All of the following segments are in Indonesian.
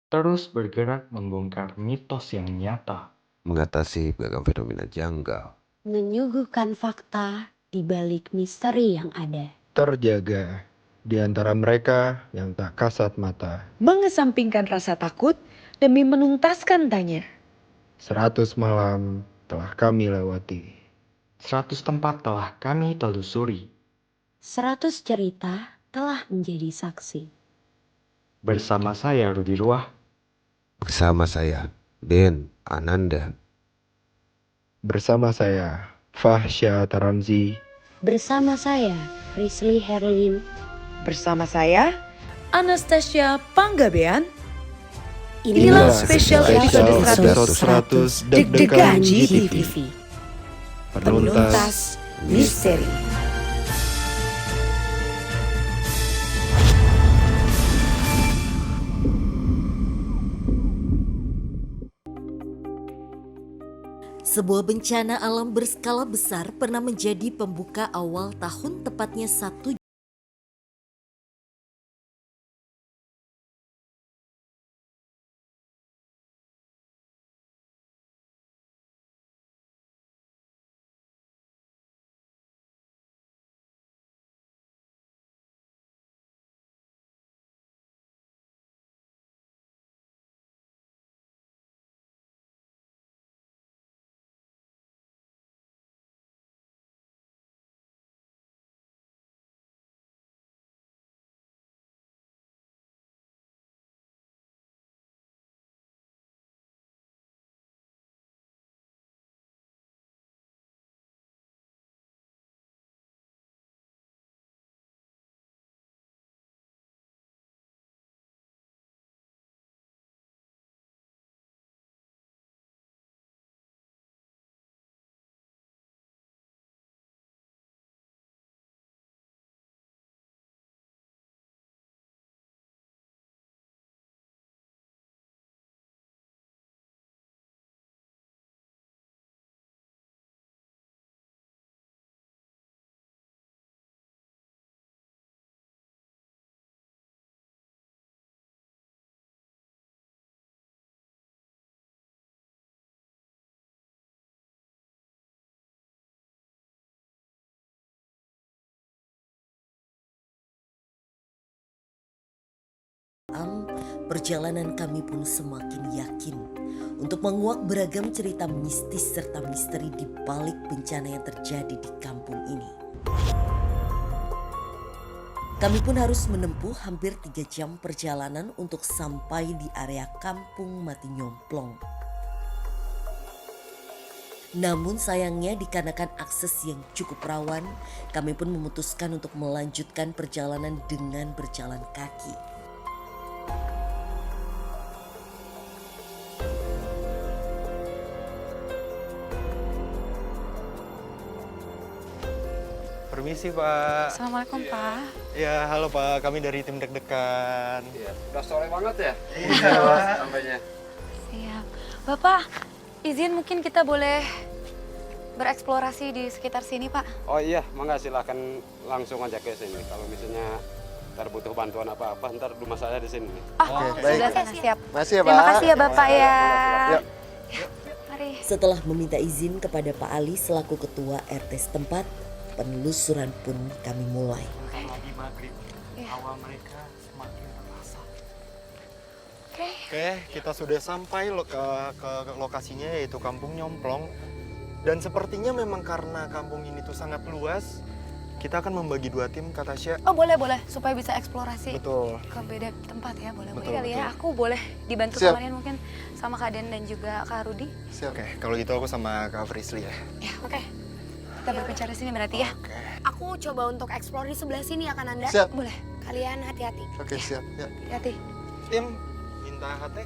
terus bergerak membongkar mitos yang nyata. Mengatasi beragam fenomena janggal. Menyuguhkan fakta di balik misteri yang ada. Terjaga di antara mereka yang tak kasat mata. Mengesampingkan rasa takut demi menuntaskan tanya. 100 malam telah kami lewati. 100 tempat telah kami telusuri. 100 cerita telah menjadi saksi. Bersama saya Rudi Ruah. Bersama saya, Den Ananda. Bersama saya, Fahsya Taramzi. Bersama saya, Risli Herlin. Bersama saya, Anastasia Panggabean. Inilah Inilah spesial episode 100 Deg-degan GTV. GTV. Penuntas Misteri. Sebuah bencana alam berskala besar pernah menjadi pembuka awal tahun, tepatnya 1 perjalanan kami pun semakin yakin untuk menguak beragam cerita mistis serta misteri di balik bencana yang terjadi di kampung ini. Kami pun harus menempuh hampir 3 jam perjalanan untuk sampai di area kampung Mati Nyomplong. Namun sayangnya dikarenakan akses yang cukup rawan, kami pun memutuskan untuk melanjutkan perjalanan dengan berjalan kaki. Permisi Pak. Assalamualaikum Pak. Ya halo Pak, kami dari tim deg-degan. Iya, udah sore banget ya? Iya Pak. Sampainya. Siap. Bapak, izin mungkin kita boleh bereksplorasi di sekitar sini Pak? Oh iya, mangga silahkan langsung aja ke sini. Kalau misalnya ntar butuh bantuan apa-apa, ntar rumah saya di sini. Oh, sebelah sana siap. Makasih ya Pak. Terima kasih ya Bapak ya. Yuk. Mari. Setelah meminta izin kepada Pak Ali selaku ketua RT setempat, penelusuran pun kami mulai. Lagi maghrib, Iya. awal mereka semakin terasa. Oke, kita sudah sampai ke lokasinya yaitu Kampung Nyomplong. Dan sepertinya memang karena kampung ini tuh sangat luas, kita akan membagi 2 tim kata Tasya. Oh boleh, supaya bisa eksplorasi Betul. ke beda tempat ya, boleh Betul, kali ya. betul. Aku boleh dibantu Siap. kalian mungkin sama Kak Den dan juga Kak Rudi. Oke, kalau gitu aku sama Kak Frisli ya. Ya, oke. Kita berbicara sini berarti ya. Oke. Aku coba untuk eksplor di sebelah sini ya kan Anda. Siap. Boleh. Kalian hati-hati. Oke, siap. Ya. Hati. Tim, minta HT.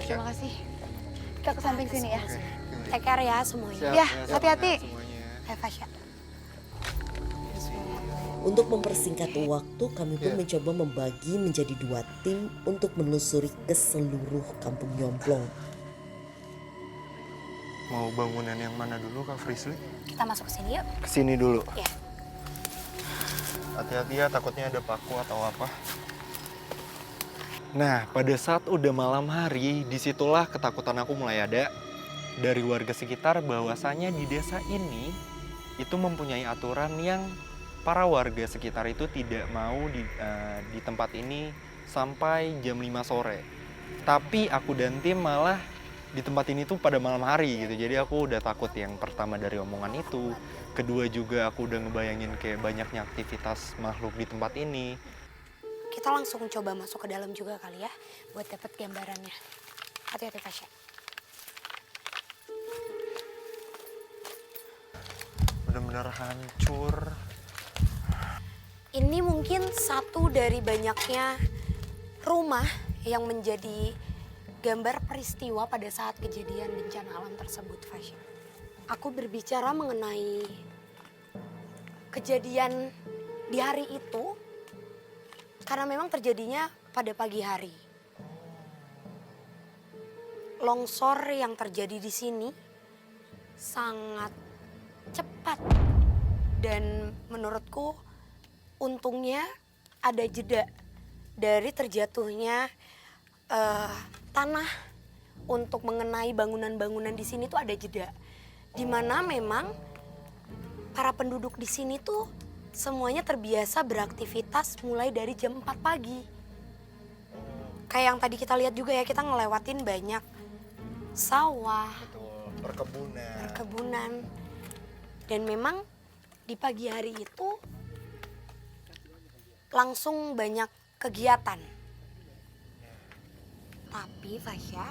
Terima kasih. Kita ke samping sini ya. Take care ya semuanya. Ya, hati-hati. Semuanya. Hai Fasya. Untuk mempersingkat waktu, kami pun mencoba membagi menjadi 2 tim untuk menelusuri ke seluruh kampung Nyomplong. Mau bangunan yang mana dulu Kak Frisli? Kita masuk ke sini yuk. Kesini dulu. Ya. Hati-hati ya, takutnya ada paku atau apa. Nah, pada saat udah malam hari, disitulah ketakutan aku mulai ada dari warga sekitar bahwasanya di desa ini itu mempunyai aturan yang para warga sekitar itu tidak mau di tempat ini sampai jam 5 sore. Tapi aku dan tim malah di tempat ini tuh pada malam hari gitu. Jadi aku udah takut yang pertama dari omongan itu. Kedua juga aku udah ngebayangin kayak banyaknya aktivitas makhluk di tempat ini. Kita langsung coba masuk ke dalam juga kali ya, buat dapet gambarannya. Hati-hati Fasya. Bener-bener hancur. Ini mungkin satu dari banyaknya rumah yang menjadi gambar peristiwa pada saat kejadian bencana alam tersebut, Fasya. Aku berbicara mengenai kejadian di hari itu karena memang terjadinya pada pagi hari. Longsor yang terjadi di sini sangat cepat dan menurutku untungnya ada jeda dari terjatuhnya tanah untuk mengenai bangunan-bangunan di sini tuh ada jeda. Dimana memang para penduduk di sini tuh semuanya terbiasa beraktivitas mulai dari jam 4 pagi. Kayak yang tadi kita lihat juga ya, kita ngelewatin banyak sawah, perkebunan. Dan memang di pagi hari itu langsung banyak kegiatan. Tapi Fasya,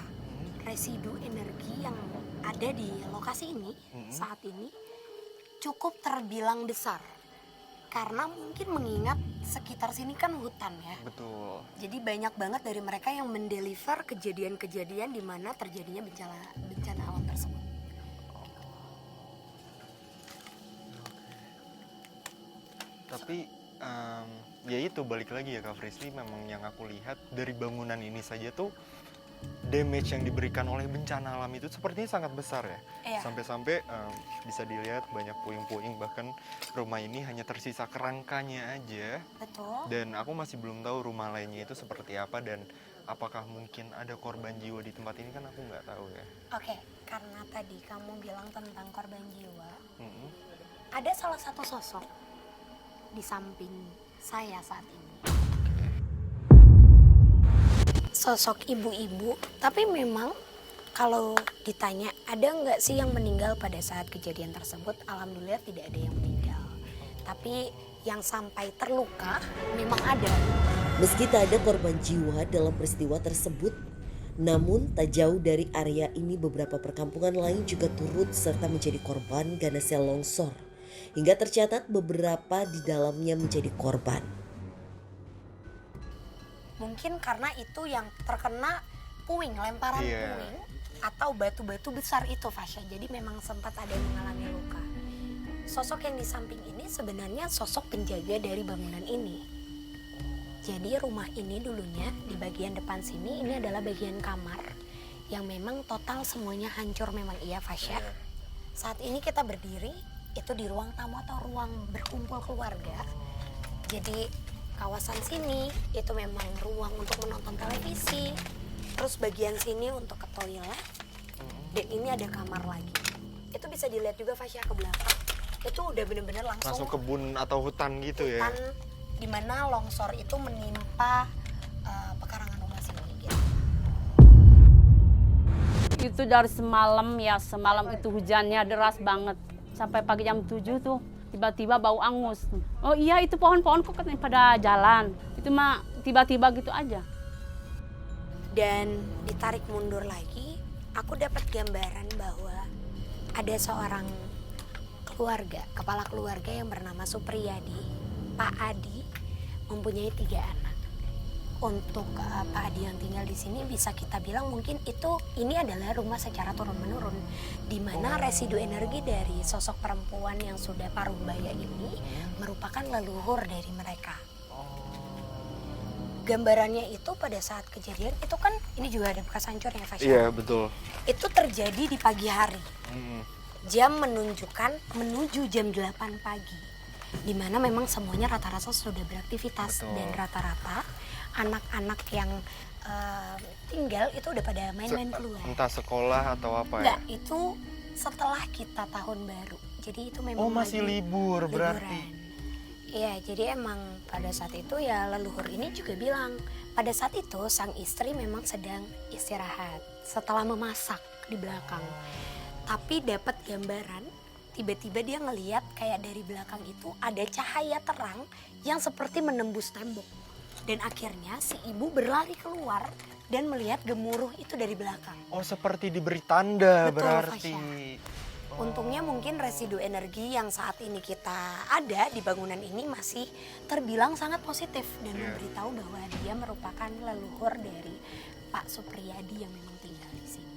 residu energi yang ada di lokasi ini saat ini cukup terbilang besar. Karena mungkin mengingat sekitar sini kan hutan ya. Betul. Jadi banyak banget dari mereka yang mendeliver kejadian-kejadian di mana terjadinya bencana alam tersebut. Tapi ya itu balik lagi ya Kak Frisly, memang yang aku lihat dari bangunan ini saja tuh damage yang diberikan oleh bencana alam itu sepertinya sangat besar ya. Iya. Sampai-sampai bisa dilihat banyak puing-puing, bahkan rumah ini hanya tersisa kerangkanya aja. Betul. Dan aku masih belum tahu rumah lainnya itu seperti apa dan apakah mungkin ada korban jiwa di tempat ini, kan aku nggak tahu ya. Oke, karena tadi kamu bilang tentang korban jiwa, ada salah satu sosok di samping saya saat ini. Sosok ibu-ibu, tapi memang kalau ditanya ada nggak sih yang meninggal pada saat kejadian tersebut, alhamdulillah tidak ada yang meninggal. Tapi yang sampai terluka memang ada. Meski tak ada korban jiwa dalam peristiwa tersebut, namun tak jauh dari area ini beberapa perkampungan lain juga turut serta menjadi korban ganasnya longsor. Hingga tercatat beberapa di dalamnya menjadi korban. Mungkin karena itu yang terkena puing, lemparan puing atau batu-batu besar itu Fasya. Jadi memang sempat ada yang mengalami luka. Sosok yang di samping ini sebenarnya sosok penjaga dari bangunan ini. Jadi rumah ini dulunya di bagian depan sini ini adalah bagian kamar yang memang total semuanya hancur memang iya Fasya. Saat ini kita berdiri itu di ruang tamu atau ruang berkumpul keluarga. Jadi kawasan sini itu memang ruang untuk menonton televisi. Terus bagian sini untuk ke toilet. Dan ini ada kamar lagi. Itu bisa dilihat juga Fasya ke belakang. Itu udah bener-bener langsung kebun atau hutan gitu ya. Hutan di mana longsor itu menimpa pekarangan rumah sini gitu. Itu dari semalam ya, semalam itu hujannya deras banget. Sampai pagi jam 7 tuh tiba-tiba bau angus. Oh iya itu pohon-pohon kok katanya pada jalan. Itu mah tiba-tiba gitu aja. Dan ditarik mundur lagi, aku dapat gambaran bahwa ada seorang keluarga, kepala keluarga yang bernama Supriyadi, Pak Adi, mempunyai 3 anak. Untuk Pak Adi yang tinggal di sini bisa kita bilang mungkin ini adalah rumah secara turun-menurun, di mana residu energi dari sosok perempuan yang sudah paruh baya ini merupakan leluhur dari mereka. Gambarannya itu pada saat kejadian itu kan ini juga ada bekas hancur ya Fasya. Iya betul. Itu terjadi di pagi hari. Jam menunjukkan menuju jam 8 pagi. Di mana memang semuanya rata-rata sudah beraktivitas. Betul. Dan rata-rata anak-anak yang tinggal itu udah pada main-main keluar. Entah sekolah atau apa Enggak, ya? itu setelah kita tahun baru. Jadi itu memang Oh, masih lagi libur berarti. liburan. Iya, jadi emang pada saat itu ya leluhur ini juga bilang, pada saat itu sang istri memang sedang istirahat setelah memasak di belakang. Tapi dapat gambaran, tiba-tiba dia ngeliat kayak dari belakang itu ada cahaya terang yang seperti menembus tembok. Dan akhirnya si ibu berlari keluar dan melihat gemuruh itu dari belakang. Oh, seperti diberi tanda Betul, berarti. Untungnya mungkin residu energi yang saat ini kita ada di bangunan ini masih terbilang sangat positif dan memberitahu bahwa dia merupakan leluhur dari Pak Supriyadi yang memang tinggal di sini.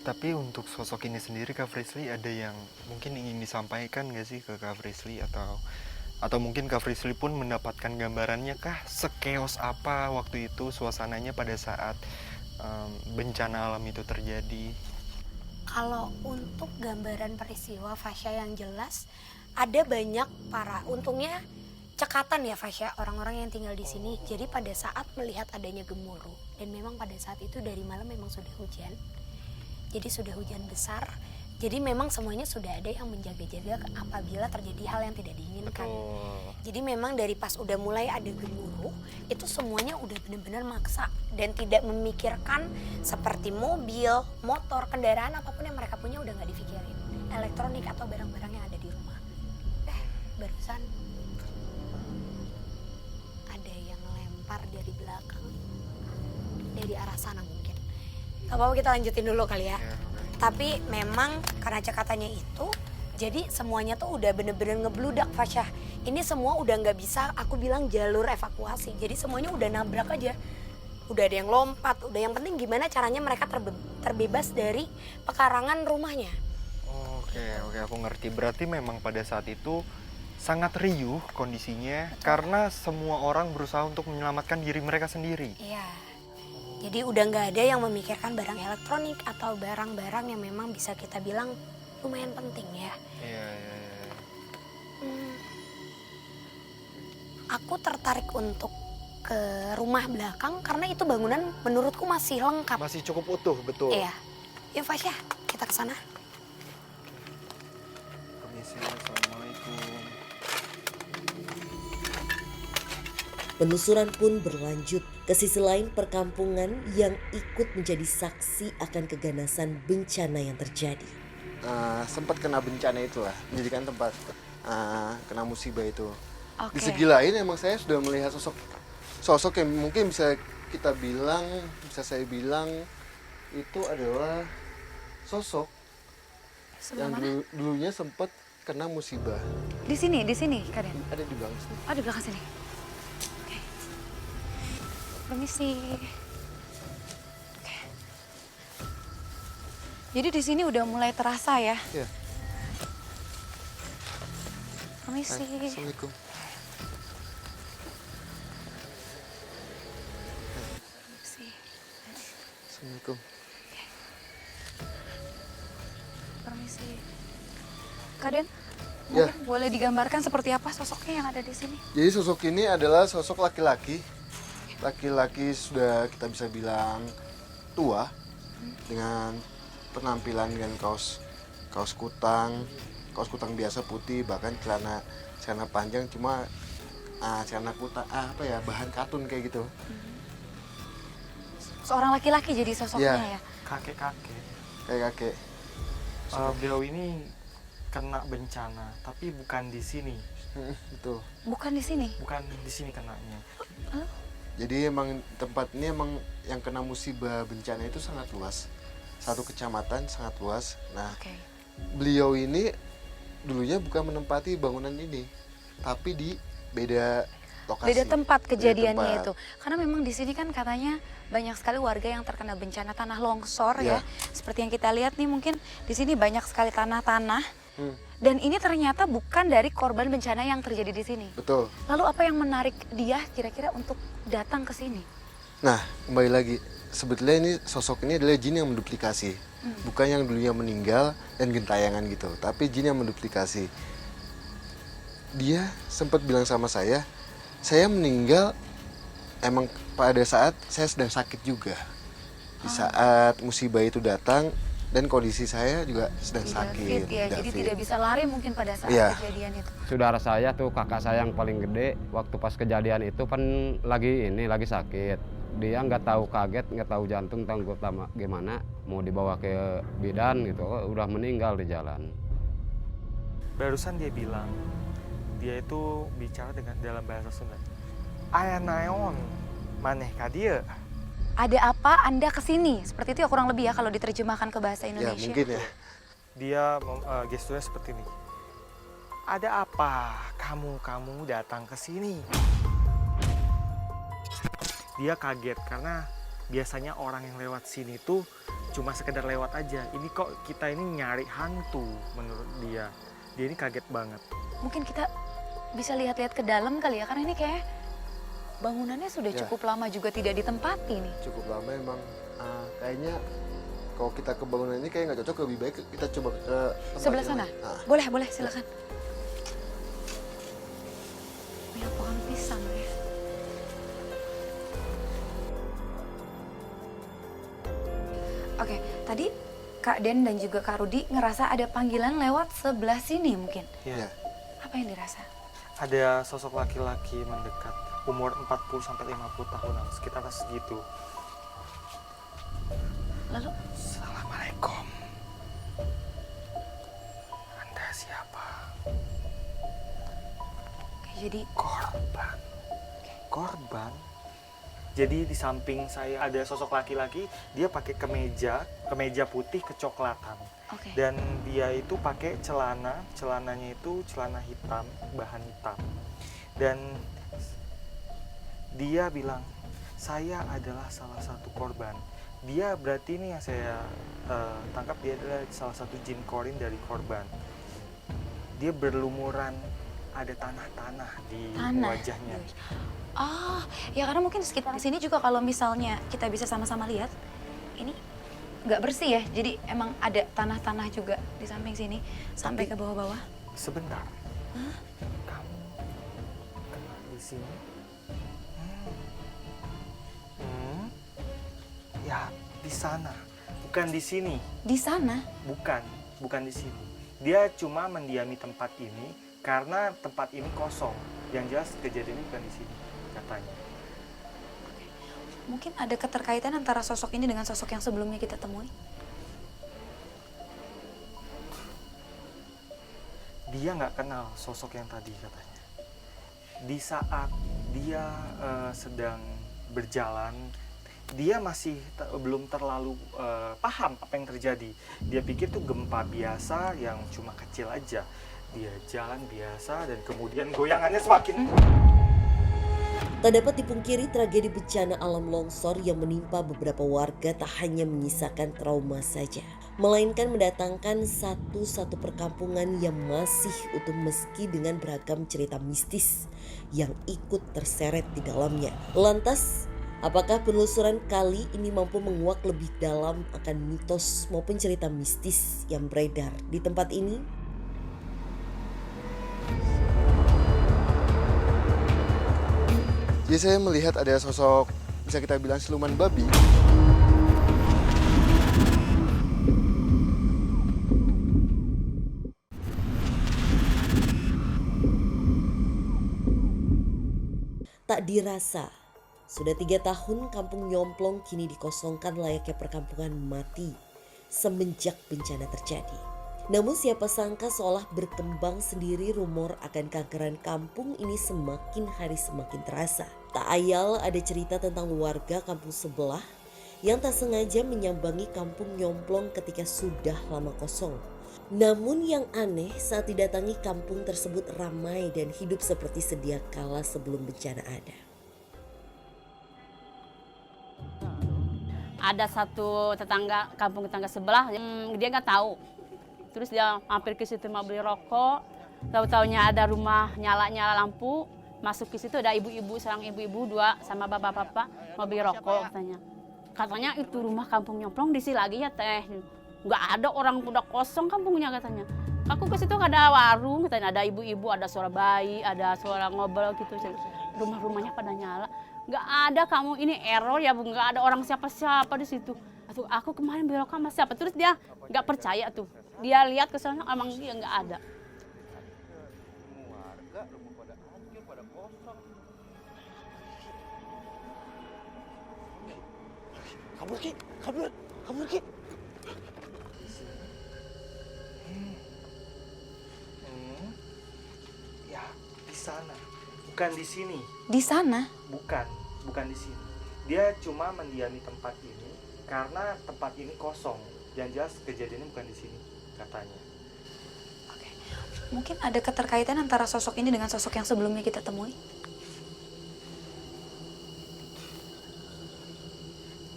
Tapi untuk sosok ini sendiri Kak Frisly ada yang mungkin ingin disampaikan nggak sih ke Kak Frisly atau mungkin Kak Frisly pun mendapatkan gambarannya kah sekeos apa waktu itu suasananya pada saat bencana alam itu terjadi? Kalau untuk gambaran peristiwa Fasya yang jelas ada banyak untungnya cekatan ya Fasya orang-orang yang tinggal di sini. Jadi pada saat melihat adanya gemuruh dan memang pada saat itu dari malam memang sudah hujan. Jadi sudah hujan besar. Jadi memang semuanya sudah ada yang menjaga-jaga apabila terjadi hal yang tidak diinginkan. Jadi memang dari pas udah mulai ada gemuruh, itu semuanya udah benar-benar maksa dan tidak memikirkan seperti mobil, motor, kendaraan apapun yang mereka punya udah nggak dipikirin. Elektronik atau barang-barang yang ada di rumah. Barusan ada yang lempar dari belakang, dari arah sana mungkin. Gak apa-apa kita lanjutin dulu kali ya. Tapi memang karena cekatannya itu, jadi semuanya tuh udah bener-bener ngebludak Fasya. Ini semua udah nggak bisa aku bilang jalur evakuasi. Jadi semuanya udah nabrak aja. Udah ada yang lompat, udah yang penting gimana caranya mereka terbebas dari pekarangan rumahnya. Oke, aku ngerti. Berarti memang pada saat itu sangat riuh kondisinya karena semua orang berusaha untuk menyelamatkan diri mereka sendiri. Iya. Jadi udah nggak ada yang memikirkan barang elektronik atau barang-barang yang memang bisa kita bilang lumayan penting ya. Iya. Aku tertarik untuk ke rumah belakang karena itu bangunan menurutku masih lengkap. Masih cukup utuh, betul. Iya. Yuk Fasya, kita ke sana. Permisi, Assalamualaikum. Penelusuran pun berlanjut ke sisi lain perkampungan yang ikut menjadi saksi akan keganasan bencana yang terjadi. Sempat kena bencana itulah, menjadikan tempat kena musibah itu. Di Oke. segi lain emang saya sudah melihat sosok yang mungkin bisa saya bilang itu adalah sosok Sebelah yang mana? dulunya sempat kena musibah. Di sini, Karen. Ada di belakang sini. Oh, di belakang sini. Oke. Permisi. Oke. Jadi di sini udah mulai terasa ya? Iya. Permisi. Assalamualaikum. Assalamualaikum. Permisi. Karen, Ya. mungkin boleh digambarkan seperti apa sosoknya yang ada di sini? Jadi sosok ini adalah sosok laki-laki. Laki-laki sudah kita bisa bilang tua dengan penampilan dengan kaos kutang biasa putih, bahkan celana panjang cuma celana kutang bahan katun kayak gitu. Seorang laki-laki jadi sosoknya ya? Kakek-kakek. Kayak kakek. Beliau ini kena bencana, tapi bukan di sini. Betul. Bukan di sini? Bukan di sini kenanya. Jadi emang tempat ini emang yang kena musibah bencana itu sangat luas. Satu kecamatan sangat luas. Nah, beliau ini dulunya bukan menempati bangunan ini, tapi di beda lokasi. Beda tempat kejadiannya Beda tempat. itu. Karena memang di sini kan katanya banyak sekali warga yang terkena bencana tanah longsor ya. Seperti yang kita lihat nih, mungkin di sini banyak sekali tanah-tanah. Dan ini ternyata bukan dari korban bencana yang terjadi di sini. Betul. Lalu apa yang menarik dia kira-kira untuk datang ke sini? Nah, kembali lagi. Sebetulnya ini sosok ini adalah jin yang menduplikasi. Bukan yang dulunya meninggal dan gentayangan gitu, tapi jin yang menduplikasi. Dia sempat bilang sama saya meninggal emang pada saat saya sedang sakit juga. Di saat musibah itu datang dan kondisi saya juga sedang sakit. Ya, jadi tidak bisa lari mungkin pada saat kejadian itu. Saudara saya tuh, kakak saya yang paling gede, waktu pas kejadian itu kan lagi sakit. Dia nggak tahu, kaget, nggak tahu jantung, tahu gimana, mau dibawa ke bidan gitu, udah meninggal di jalan. Barusan dia bilang, dia itu bicara dalam bahasa Sunda. Aya naon, maneh ka dieu. Ada apa Anda kesini? Seperti itu ya kurang lebih ya kalau diterjemahkan ke bahasa Indonesia. Ya mungkin ya. Dia gesturnya seperti ini. Ada apa kamu datang ke sini? Dia kaget karena biasanya orang yang lewat sini tuh cuma sekedar lewat aja. Ini kok kita ini nyari hantu menurut dia. Dia ini kaget banget. Mungkin kita bisa lihat-lihat ke dalam kali ya, karena ini kayak bangunannya sudah cukup lama juga tidak ditempati nih. Cukup lama emang. Kayaknya kalau kita ke bangunan ini kayak nggak cocok, lebih baik kita coba ke sebelah sana. Boleh, silakan. Banyak pohon pisang ya. Oke, tadi Kak Den dan juga Kak Rudi ngerasa ada panggilan lewat sebelah sini mungkin. Iya. Apa yang dirasa? Ada sosok laki-laki mendekat, umur 40-50 tahunan, sekitar segitu. Lalu? Assalamualaikum. Anda siapa? Jadi korban. Korban? Jadi di samping saya ada sosok laki-laki, dia pakai kemeja putih kecoklatan. Dan dia itu pakai celananya itu celana hitam, bahan hitam. Dan dia bilang, saya adalah salah satu korban. Dia berarti ini yang saya tangkap, dia adalah salah satu jin korin dari korban. Dia berlumuran, ada tanah-tanah di wajahnya. Oh, ya karena mungkin sekitar sini juga kalau misalnya kita bisa sama-sama lihat, ini nggak bersih ya. Jadi emang ada tanah-tanah juga di samping sini sampai ke bawah-bawah. Sebentar. Kamu kenal di sini? Ya, di sana. Bukan di sini. Di sana? Bukan di sini. Dia cuma mendiami tempat ini karena tempat ini kosong. Yang jelas kejadian ini bukan di sini, katanya. Mungkin ada keterkaitan antara sosok ini dengan sosok yang sebelumnya kita temui? Dia nggak kenal sosok yang tadi, katanya. Di saat dia sedang berjalan, dia masih belum terlalu paham apa yang terjadi. Dia pikir tuh gempa biasa yang cuma kecil aja. Dia jalan biasa dan kemudian goyangannya semakin... Tak dapat dipungkiri, tragedi bencana alam longsor yang menimpa beberapa warga tak hanya menyisakan trauma saja, melainkan mendatangkan satu perkampungan yang masih utuh meski dengan beragam cerita mistis yang ikut terseret di dalamnya. Lantas, apakah penelusuran kali ini mampu menguak lebih dalam akan mitos maupun cerita mistis yang beredar di tempat ini? Jadi saya melihat ada sosok, bisa kita bilang siluman babi. Tak dirasa, sudah 3 tahun kampung Nyomplong kini dikosongkan layaknya perkampungan mati semenjak bencana terjadi. Namun siapa sangka seolah berkembang sendiri rumor akan kankeran kampung ini semakin hari semakin terasa. Tak ayal ada cerita tentang warga kampung sebelah yang tak sengaja menyambangi kampung Nyomplong ketika sudah lama kosong. Namun yang aneh saat didatangi kampung tersebut ramai dan hidup seperti sedia kala sebelum bencana ada. Ada satu kampung tetangga sebelah, dia nggak tahu. Terus dia mampir ke situ mau beli rokok, tahu-taunya ada rumah nyala lampu, masuk ke situ ada ibu-ibu, seorang ibu-ibu 2 sama bapak-bapak mau beli rokok katanya. Katanya itu rumah kampung Nyomplong diisi lagi ya teh, nggak ada orang, udah kosong kampungnya katanya. Aku ke situ ada warung, katanya ada ibu-ibu, ada suara bayi, ada suara ngobrol gitu, rumah-rumahnya pada nyala. nggak ada kamu ini error ya Bu, nggak ada orang siapa-siapa di situ. Aku kemarin belok sama siapa, terus dia nggak percaya tuh. Dia lihat ke sana emang dia nggak ada. Kabur Ki, kabur Ki. Ya, di sana. Bukan di sini. Di sana? Bukan di sini. Dia cuma mendiami tempat ini karena tempat ini kosong. Yang jelas kejadiannya bukan di sini, katanya. Oke. Mungkin ada keterkaitan antara sosok ini dengan sosok yang sebelumnya kita temui?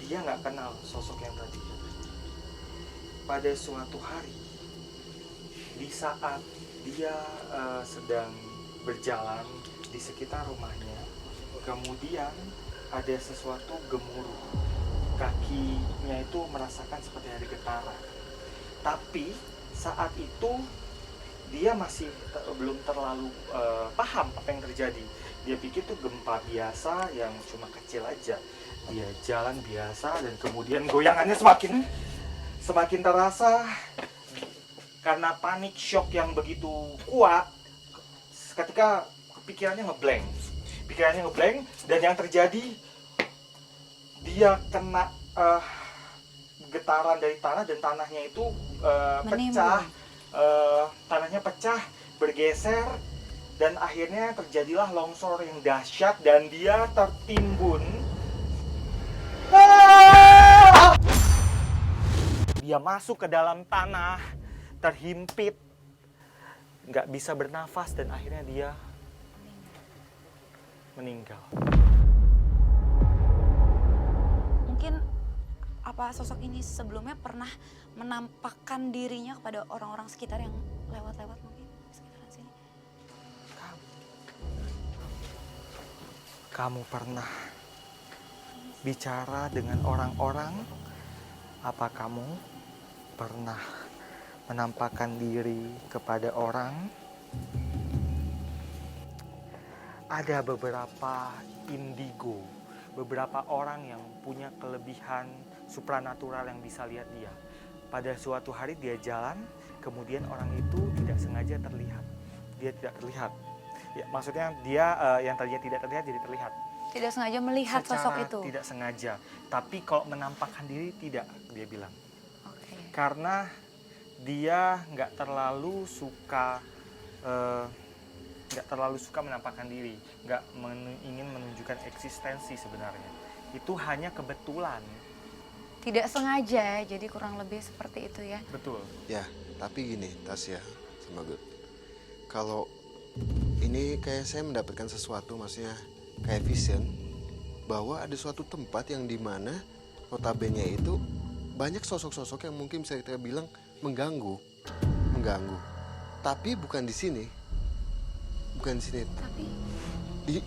Dia nggak kenal sosok yang tadi. Pada suatu hari, di saat dia sedang berjalan di sekitar rumahnya, kemudian ada sesuatu gemuruh. Kakinya itu merasakan seperti ada getaran. Tapi saat itu dia masih belum terlalu paham apa yang terjadi. Dia pikir itu gempa biasa yang cuma kecil aja. Dia jalan biasa dan kemudian goyangannya semakin terasa karena panik shock yang begitu kuat. Ketika pikirannya ngeblank dan yang terjadi dia kena getaran dari tanah dan tanahnya itu pecah, tanahnya pecah, bergeser dan akhirnya terjadilah longsor yang dahsyat dan dia tertimbun. Dia masuk ke dalam tanah, terhimpit, nggak bisa bernafas dan akhirnya dia meninggal. Mungkin apa sosok ini sebelumnya pernah menampakkan dirinya kepada orang-orang sekitar yang lewat-lewat mungkin di sekitaran sini? Kamu pernah bicara dengan orang-orang? Apa kamu pernah menampakkan diri kepada orang? Ada beberapa indigo, beberapa orang yang punya kelebihan supranatural yang bisa lihat dia. Pada suatu hari dia jalan, kemudian orang itu tidak sengaja terlihat. Dia tidak terlihat. Ya, maksudnya dia yang tadinya tidak terlihat jadi terlihat. Tidak sengaja melihat sosok itu? Tidak sengaja. Tapi kalau menampakkan diri tidak, dia bilang. Okay. Karena dia nggak terlalu suka menampakkan diri, nggak ingin menunjukkan eksistensi sebenarnya. Itu hanya kebetulan. Tidak sengaja, jadi kurang lebih seperti itu ya? Betul. Ya, tapi gini Tasya sama Gut. Kalau ini kayak saya mendapatkan sesuatu, maksudnya kayak vision, bahwa ada suatu tempat yang dimana notabene itu banyak sosok-sosok yang mungkin bisa kita bilang mengganggu. Tapi bukan di sini. Tapi di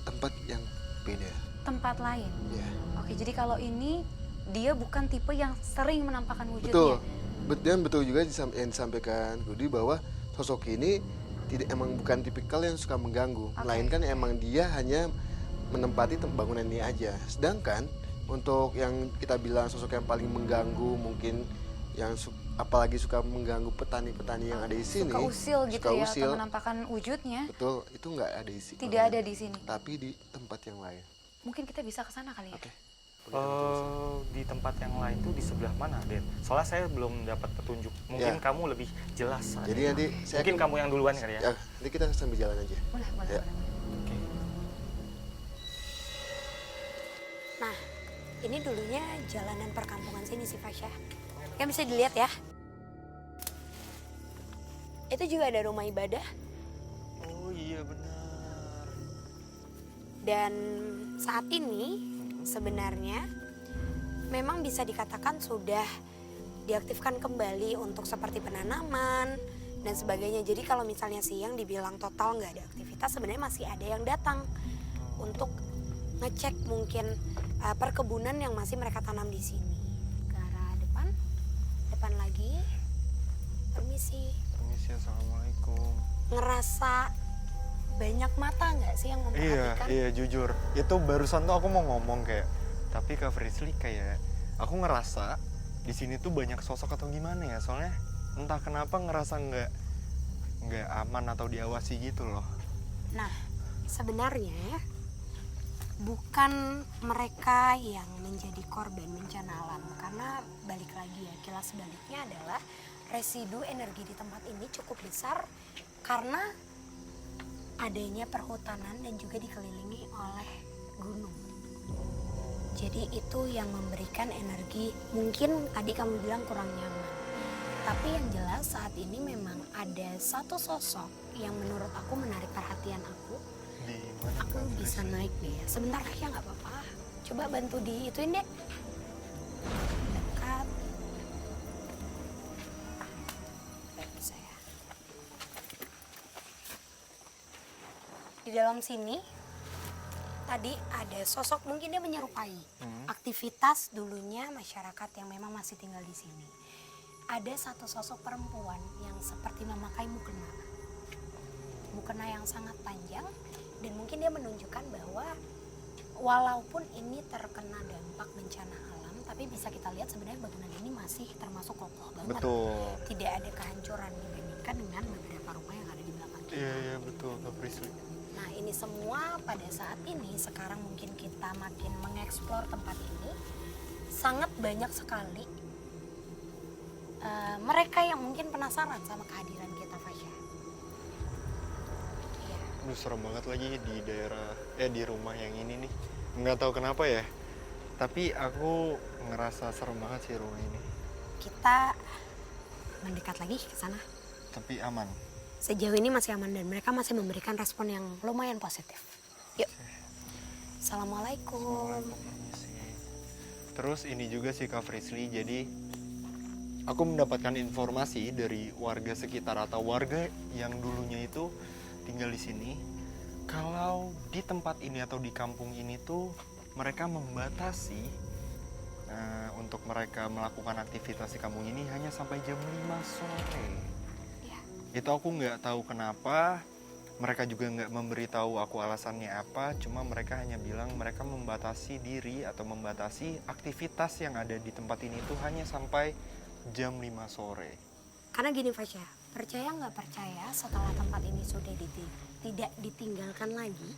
tempat yang beda. Tempat lain? Ya. Oke, jadi kalau ini dia bukan tipe yang sering menampakkan wujudnya? Dan betul juga yang disampaikan Budi bahwa sosok ini bukan tipikal yang suka mengganggu, melainkan emang dia hanya menempati bangunan ini aja. Sedangkan untuk yang kita bilang sosok yang paling mengganggu, mungkin yang apalagi suka mengganggu petani-petani yang ada di sini, suka usil gitu ya, atau menampakkan wujudnya. Betul, itu nggak ada di sini. Tidak ada di sini. Tapi di tempat yang lain. Mungkin kita bisa ke sana kali ya. Di tempat yang lain tuh di sebelah mana, Den? Soalnya saya belum dapat petunjuk. Mungkin kamu lebih jelas. Jadi nanti mungkin kamu yang duluan kali ya. Nanti kita sambil jalan aja. Boleh. Oke. Nah, ini dulunya jalanan perkampungan sini sih Fasya. Yang bisa dilihat ya. Itu juga ada rumah ibadah. Oh iya benar. Dan saat ini sebenarnya memang bisa dikatakan sudah diaktifkan kembali untuk seperti penanaman dan sebagainya. Jadi kalau misalnya siang dibilang total nggak ada aktivitas, sebenarnya masih ada yang datang untuk ngecek mungkin perkebunan yang masih mereka tanam di sini. Ke arah depan lagi. Permisi. Assalamualaikum. Ngerasa banyak mata nggak sih yang memperhatikan? Iya jujur. Itu barusan tuh aku mau ngomong kayak, tapi Kak Frisly kayak aku ngerasa di sini tuh banyak sosok atau gimana ya, soalnya entah kenapa ngerasa nggak aman atau diawasi gitu loh. Nah, sebenarnya bukan mereka yang menjadi korban bencana alam, karena balik lagi ya, kilas baliknya adalah residu energi di tempat ini cukup besar karena adanya perhutanan dan juga dikelilingi oleh gunung. Jadi itu yang memberikan energi, mungkin tadi kamu bilang kurang nyaman. Tapi yang jelas saat ini memang ada satu sosok yang menurut aku menarik perhatian aku. Aku bisa naik deh ya. Sebentar ya, nggak apa-apa. Coba bantu di ituin deh. Dekat. Bisa ya. Di dalam sini tadi ada sosok, mungkin dia menyerupai aktivitas dulunya masyarakat yang memang masih tinggal di sini. Ada satu sosok perempuan yang seperti memakai mukena. Mukena yang sangat panjang. Dan mungkin dia menunjukkan bahwa walaupun ini terkena dampak bencana alam, tapi bisa kita lihat sebenarnya bangunan ini masih termasuk kokoh banget. Betul. Tidak ada kehancuran dibandingkan dengan beberapa rumah yang ada di belakang kita. Iya betul Kak Frisly. Nah ini semua pada saat ini, sekarang mungkin kita makin mengeksplor tempat ini, sangat banyak sekali mereka yang mungkin penasaran sama kehadiran kita, Fasya. Aduh serem banget lagi di daerah, di rumah yang ini nih. Nggak tahu kenapa ya, tapi aku ngerasa serem banget sih rumah ini. Kita mendekat lagi ke sana. Tapi aman. Sejauh ini masih aman dan mereka masih memberikan respon yang lumayan positif. Yuk. Assalamualaikum. Terus ini juga sih Kak Frisly, jadi aku mendapatkan informasi dari warga sekitar atau warga yang dulunya itu tinggal di sini, kalau di tempat ini atau di kampung ini tuh mereka membatasi untuk mereka melakukan aktivitas di kampung ini hanya sampai jam 5 sore. Ya. Itu aku nggak tahu kenapa, mereka juga nggak memberitahu aku alasannya apa, cuma mereka hanya bilang mereka membatasi diri atau membatasi aktivitas yang ada di tempat ini tuh hanya sampai jam 5 sore. Karena gini Fasya, percaya nggak percaya setelah tempat ini sudah tidak ditinggalkan lagi,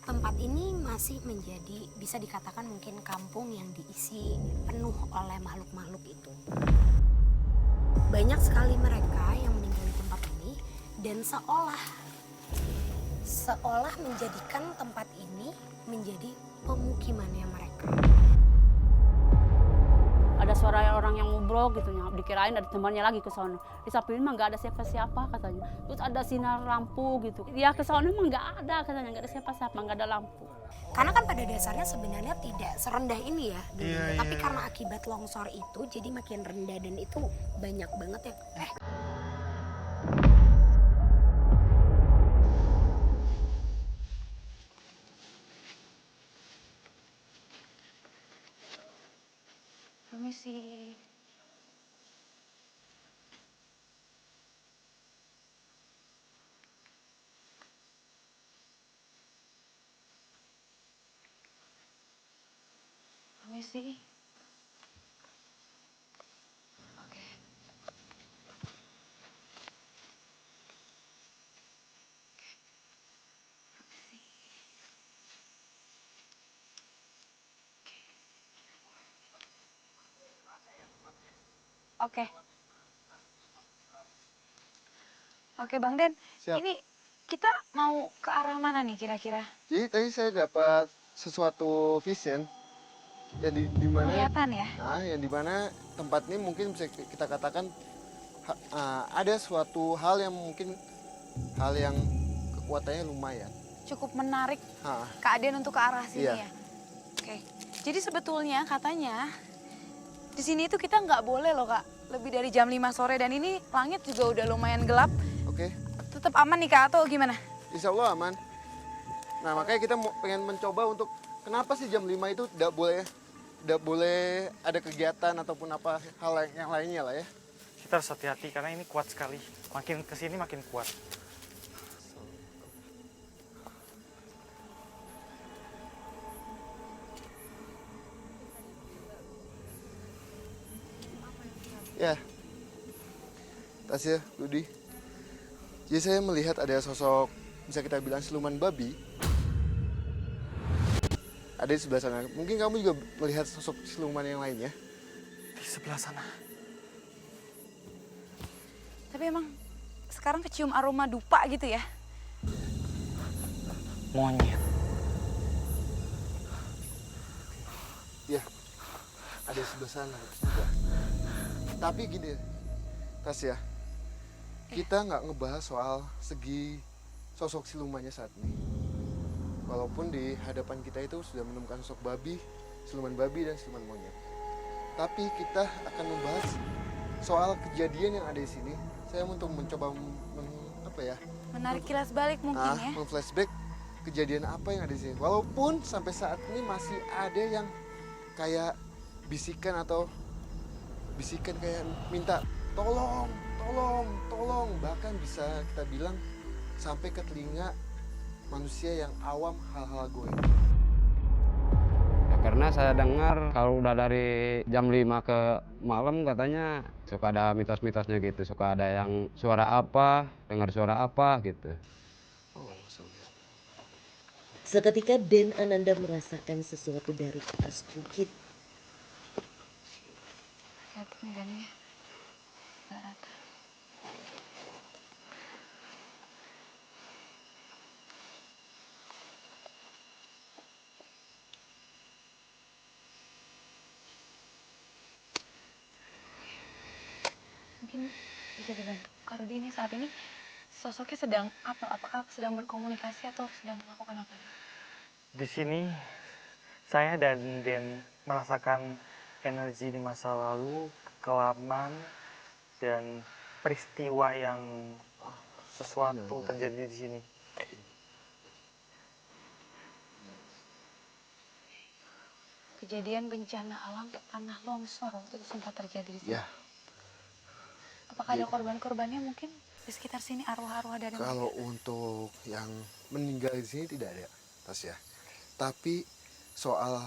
tempat ini masih menjadi, bisa dikatakan mungkin kampung yang diisi penuh oleh makhluk-makhluk itu. Banyak sekali mereka yang meninggal di tempat ini dan seolah menjadikan tempat ini menjadi pemukimannya mereka. Ada suara orang yang ngobrol gitu, dikirain ada temannya lagi ke sana. Di samping mah nggak ada siapa-siapa katanya. Terus ada sinar lampu gitu. Ya ke sana mah nggak ada katanya, nggak ada siapa-siapa, nggak ada lampu. Karena kan pada dasarnya sebenarnya tidak serendah ini ya dulunya. Tapi karena akibat longsor itu jadi makin rendah dan itu banyak banget yang Permisi. Permisi. Oke. Oke. Oke Bang Den, Siap. ini kita mau ke arah mana nih kira-kira? Jadi tadi saya dapat sesuatu vision yang di mana Kelihatan ya? yang di mana tempat ini mungkin bisa kita katakan ada suatu hal yang mungkin kekuatannya lumayan. Cukup menarik Ha, keadaan untuk ke arah sini Iya. ya? Oke. Jadi sebetulnya katanya di sini itu kita nggak boleh loh Kak, lebih dari jam 5 sore dan ini langit juga udah lumayan gelap. Oke. Tetap aman nih Kak atau gimana? Insya Allah aman. Nah makanya kita pengen mencoba untuk kenapa sih jam 5 itu tidak boleh ada kegiatan ataupun apa hal yang lainnya lah ya. Kita harus hati-hati karena ini kuat sekali. Makin kesini makin kuat. Ya, Tasya, Budi. Jadi saya melihat ada sosok, bisa kita bilang siluman babi. Ada di sebelah sana. Mungkin kamu juga melihat sosok siluman yang lainnya. Di sebelah sana. Tapi emang sekarang kecium aroma dupa gitu ya? Monyet. Ya, ada di sebelah sana juga. Tapi gini, Tasya, kita nggak ngebahas soal segi sosok silumannya saat ini. Walaupun di hadapan kita itu sudah menemukan sosok babi, siluman babi dan siluman monyet. Tapi kita akan membahas soal kejadian yang ada di sini. Saya untuk mencoba Menarik kilas balik mungkin ya? memflashback kejadian apa yang ada di sini. Walaupun sampai saat ini masih ada yang kayak bisikan kayak minta tolong, bahkan bisa kita bilang sampai ke telinga manusia yang awam hal-hal goib. Ya, karena saya dengar kalau udah dari jam 5 ke malam katanya suka ada mitos-mitosnya gitu, suka ada yang suara apa, dengar suara apa gitu. Seketika Den Ananda merasakan sesuatu dari atas bukit. Lihat nih Dan ya. Rata. Mungkin bisa dibantu Kak Rudi ini saat ini sosoknya sedang apa? Apakah sedang berkomunikasi atau sedang melakukan apa? Di sini saya dan Den merasakan energi di masa lalu, kekelaman, dan peristiwa yang sesuatu terjadi di sini. Kejadian bencana alam tanah longsor waktu itu sempat terjadi di sini. Ya. Apakah ada korban-korbannya mungkin di sekitar sini, arwah-arwah dari Kalau untuk yang meninggal di sini tidak ada, Tasya. Tapi soal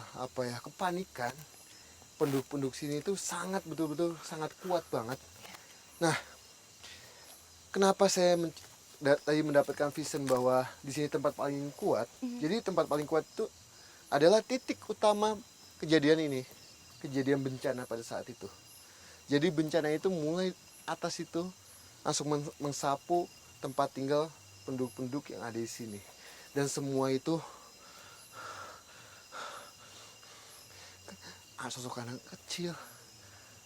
kepanikan penduduk sini itu sangat betul-betul sangat kuat banget. Nah, kenapa saya tadi mendapatkan vision bahwa di sini tempat paling kuat? Jadi tempat paling kuat itu adalah titik utama kejadian ini, kejadian bencana pada saat itu. Jadi bencana itu mulai atas itu langsung mengsapu tempat tinggal penduduk-penduduk yang ada di sini. Dan semua itu sosok anak kecil.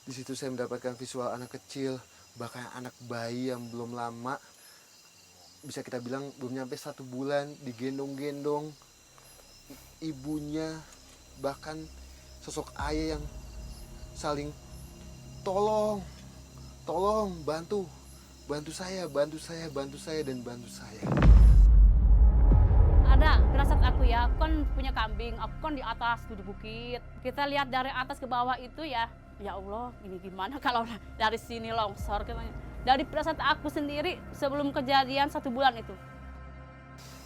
Di situ saya mendapatkan visual anak kecil, bahkan anak bayi yang belum lama, bisa kita bilang belum nyampe 1 bulan, digendong-gendong ibunya, bahkan sosok ayah yang saling tolong, bantu saya, dan bantu saya. Ada firasat aku ya, aku kan punya kambing, aku kan di atas tuh di bukit. Kita lihat dari atas ke bawah itu ya Allah, ini gimana kalau dari sini longsor katanya. Dari firasat aku sendiri sebelum kejadian 1 bulan itu.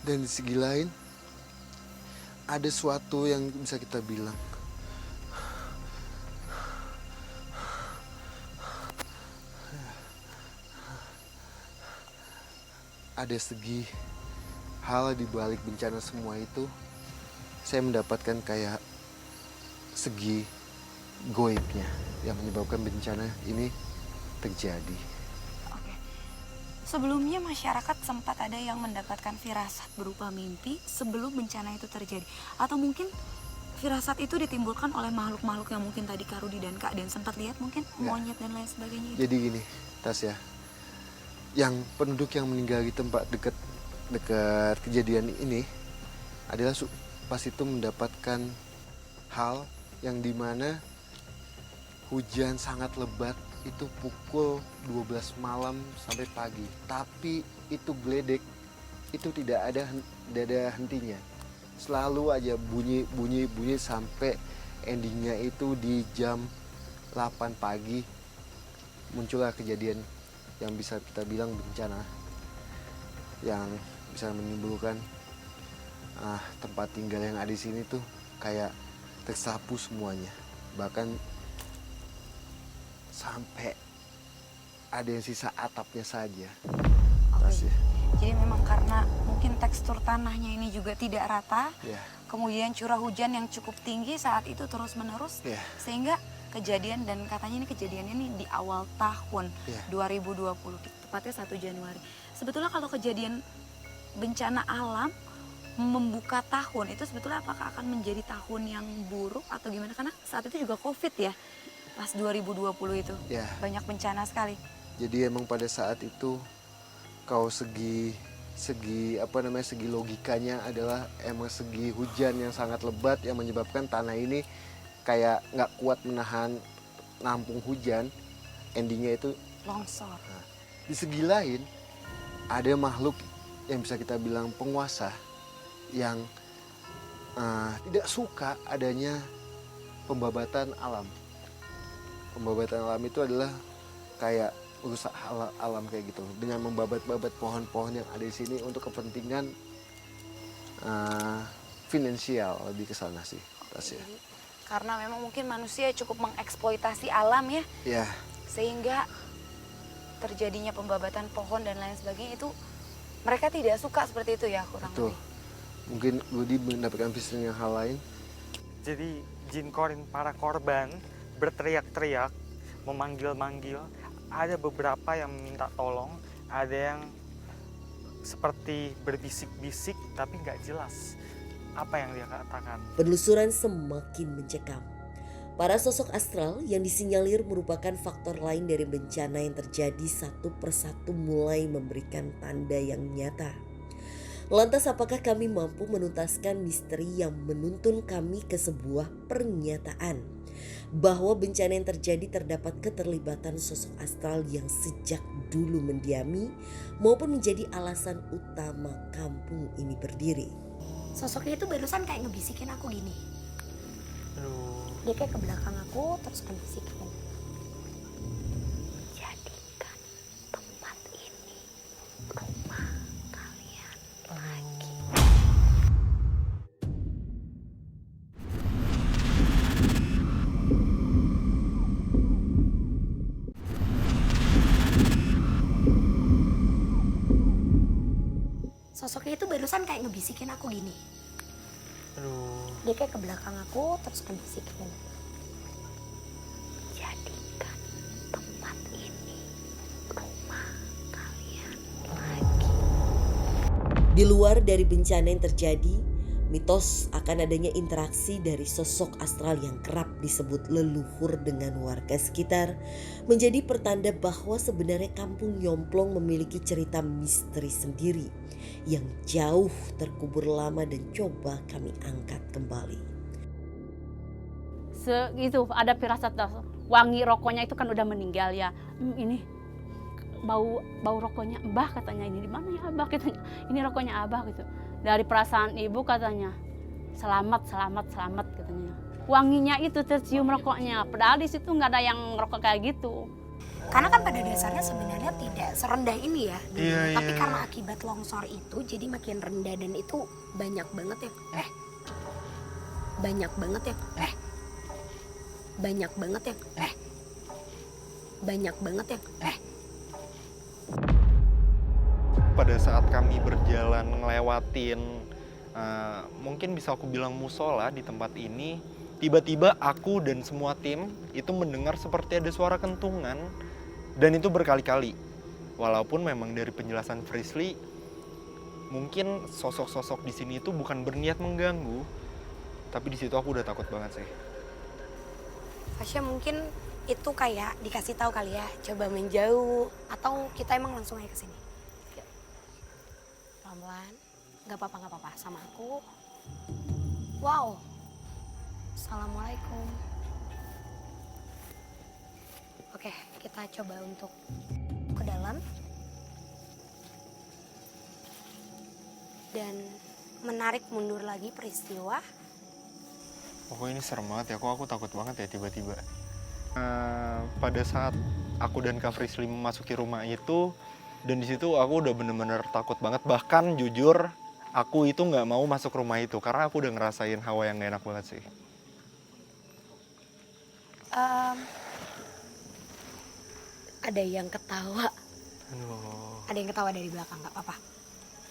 Dan di segi lain ada suatu yang bisa kita bilang ada segi hal di balik bencana semua itu. Saya mendapatkan kayak segi goibnya yang menyebabkan bencana ini terjadi. Oke. Sebelumnya masyarakat sempat ada yang mendapatkan firasat berupa mimpi sebelum bencana itu terjadi. Atau mungkin firasat itu ditimbulkan oleh makhluk-makhluk yang mungkin tadi Kak Rudi dan Kak Den sempat lihat, mungkin monyet dan lain sebagainya. Jadi gini, Tasya, yang penduduk yang meninggal di tempat dekat kejadian ini adalah pas itu mendapatkan hal yang dimana hujan sangat lebat itu pukul 12 malam sampai pagi, tapi itu geledek itu tidak ada hentinya, selalu aja bunyi sampai endingnya itu di jam 8 pagi muncullah kejadian yang bisa kita bilang bencana yang bisa menimbulkan tempat tinggal yang ada di sini tuh kayak tersapu semuanya, bahkan sampai ada yang sisa atapnya saja. Oke. Tasya. Jadi memang karena mungkin tekstur tanahnya ini juga tidak rata, Ya, kemudian curah hujan yang cukup tinggi saat itu terus-menerus, ya, sehingga kejadian, dan katanya ini kejadiannya ini di awal tahun ya. 2020, tepatnya 1 Januari. Sebetulnya kalau kejadian bencana alam membuka tahun itu sebetulnya apakah akan menjadi tahun yang buruk atau gimana? Karena saat itu juga COVID ya, pas 2020 itu Ya. banyak bencana sekali. Jadi emang pada saat itu segi logikanya adalah emang segi hujan yang sangat lebat yang menyebabkan tanah ini kayak nggak kuat menahan nampung hujan, endingnya itu Longsor. di segi lain ada makhluk yang bisa kita bilang penguasa yang tidak suka adanya pembabatan alam. Pembabatan alam itu adalah kayak rusak alam kayak gitu, dengan membabat-babat pohon-pohon yang ada di sini untuk kepentingan finansial, lebih ke sana sih, Tasya. Karena memang mungkin manusia cukup mengeksploitasi alam ya, Ya, sehingga terjadinya pembabatan pohon dan lain sebagainya itu mereka tidak suka seperti itu ya, kurang betul. lebih. Mungkin Budi mendapatkan visi yang hal lain. Jadi jin korin para korban berteriak-teriak, memanggil-manggil. Ada beberapa yang minta tolong, ada yang seperti berbisik-bisik tapi nggak jelas apa yang dia katakan. Penelusuran semakin mencekam. Para sosok astral yang disinyalir merupakan faktor lain dari bencana yang terjadi satu persatu mulai memberikan tanda yang nyata. Lantas apakah kami mampu menuntaskan misteri yang menuntun kami ke sebuah pernyataan bahwa bencana yang terjadi terdapat keterlibatan sosok astral yang sejak dulu mendiami maupun menjadi alasan utama kampung ini berdiri. Sosoknya itu barusan kayak ngebisikin aku gini. Aduh. Dia kayak ke belakang aku terus ngebisikin. Jadikan tempat ini rumah kalian lagi. Sosoknya itu barusan kayak ngebisikin aku gini. Aduh. Dia kayak ke belakang aku terus ngebisikin. Jadikan tempat ini rumah kalian lagi. Di luar dari bencana yang terjadi, mitos akan adanya interaksi dari sosok astral yang kerap disebut leluhur dengan warga sekitar menjadi pertanda bahwa sebenarnya kampung Nyomplong memiliki cerita misteri sendiri yang jauh terkubur lama dan coba kami angkat kembali. Itu ada firasat wangi rokoknya itu kan udah meninggal ya. Ini bau rokoknya Mbah katanya, ini di mana ya Abah katanya. Ini rokoknya Abah gitu. Dari perasaan ibu katanya selamat katanya. Wanginya itu tercium rokoknya. Padahal di situ nggak ada yang ngerokok kayak gitu. Karena kan pada dasarnya sebenarnya tidak serendah ini ya. Iya, Tapi iya. karena akibat longsor itu jadi makin rendah dan itu banyak banget yang banyak banget yang Pada saat kami berjalan ngelewatin mungkin bisa aku bilang musola di tempat ini, tiba-tiba aku dan semua tim itu mendengar seperti ada suara kentungan, dan itu berkali-kali. Walaupun memang dari penjelasan Frisly mungkin sosok-sosok di sini itu bukan berniat mengganggu, tapi di situ aku udah takut banget sih. Fasya mungkin itu kayak dikasih tahu kali ya, coba menjauh atau kita emang langsung aja ke sini. Yuk. Pelan-pelan. Gak apa-apa sama aku. Wow. Assalamualaikum. Oke, kita coba untuk ke dalam. Dan menarik mundur lagi peristiwa. Oh ini serem banget ya, kok aku takut banget ya tiba-tiba. Pada saat aku dan Kak Frisly memasuki rumah itu, dan di situ aku udah bener-bener takut banget. Bahkan jujur, aku itu nggak mau masuk rumah itu karena aku udah ngerasain hawa yang gak enak banget sih. ada yang ketawa. Aduh. Ada yang ketawa dari belakang, nggak apa-apa.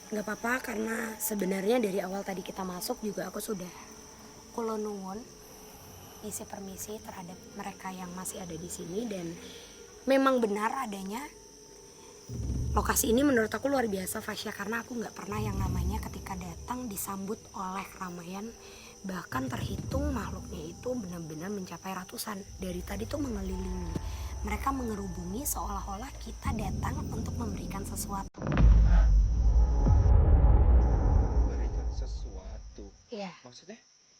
Nggak apa-apa karena sebenarnya dari awal tadi kita masuk juga aku sudah kula nuwun isi permisi terhadap mereka yang masih ada di sini, dan memang benar adanya lokasi ini menurut aku luar biasa Fasya, karena aku nggak pernah yang namanya ketika datang disambut oleh keramaian, bahkan terhitung makhluknya itu benar-benar mencapai ratusan. Dari tadi tuh mengelilingi, mereka mengerubungi seolah-olah kita datang untuk memberikan sesuatu. Memberikan sesuatu. Iya. Maksudnya?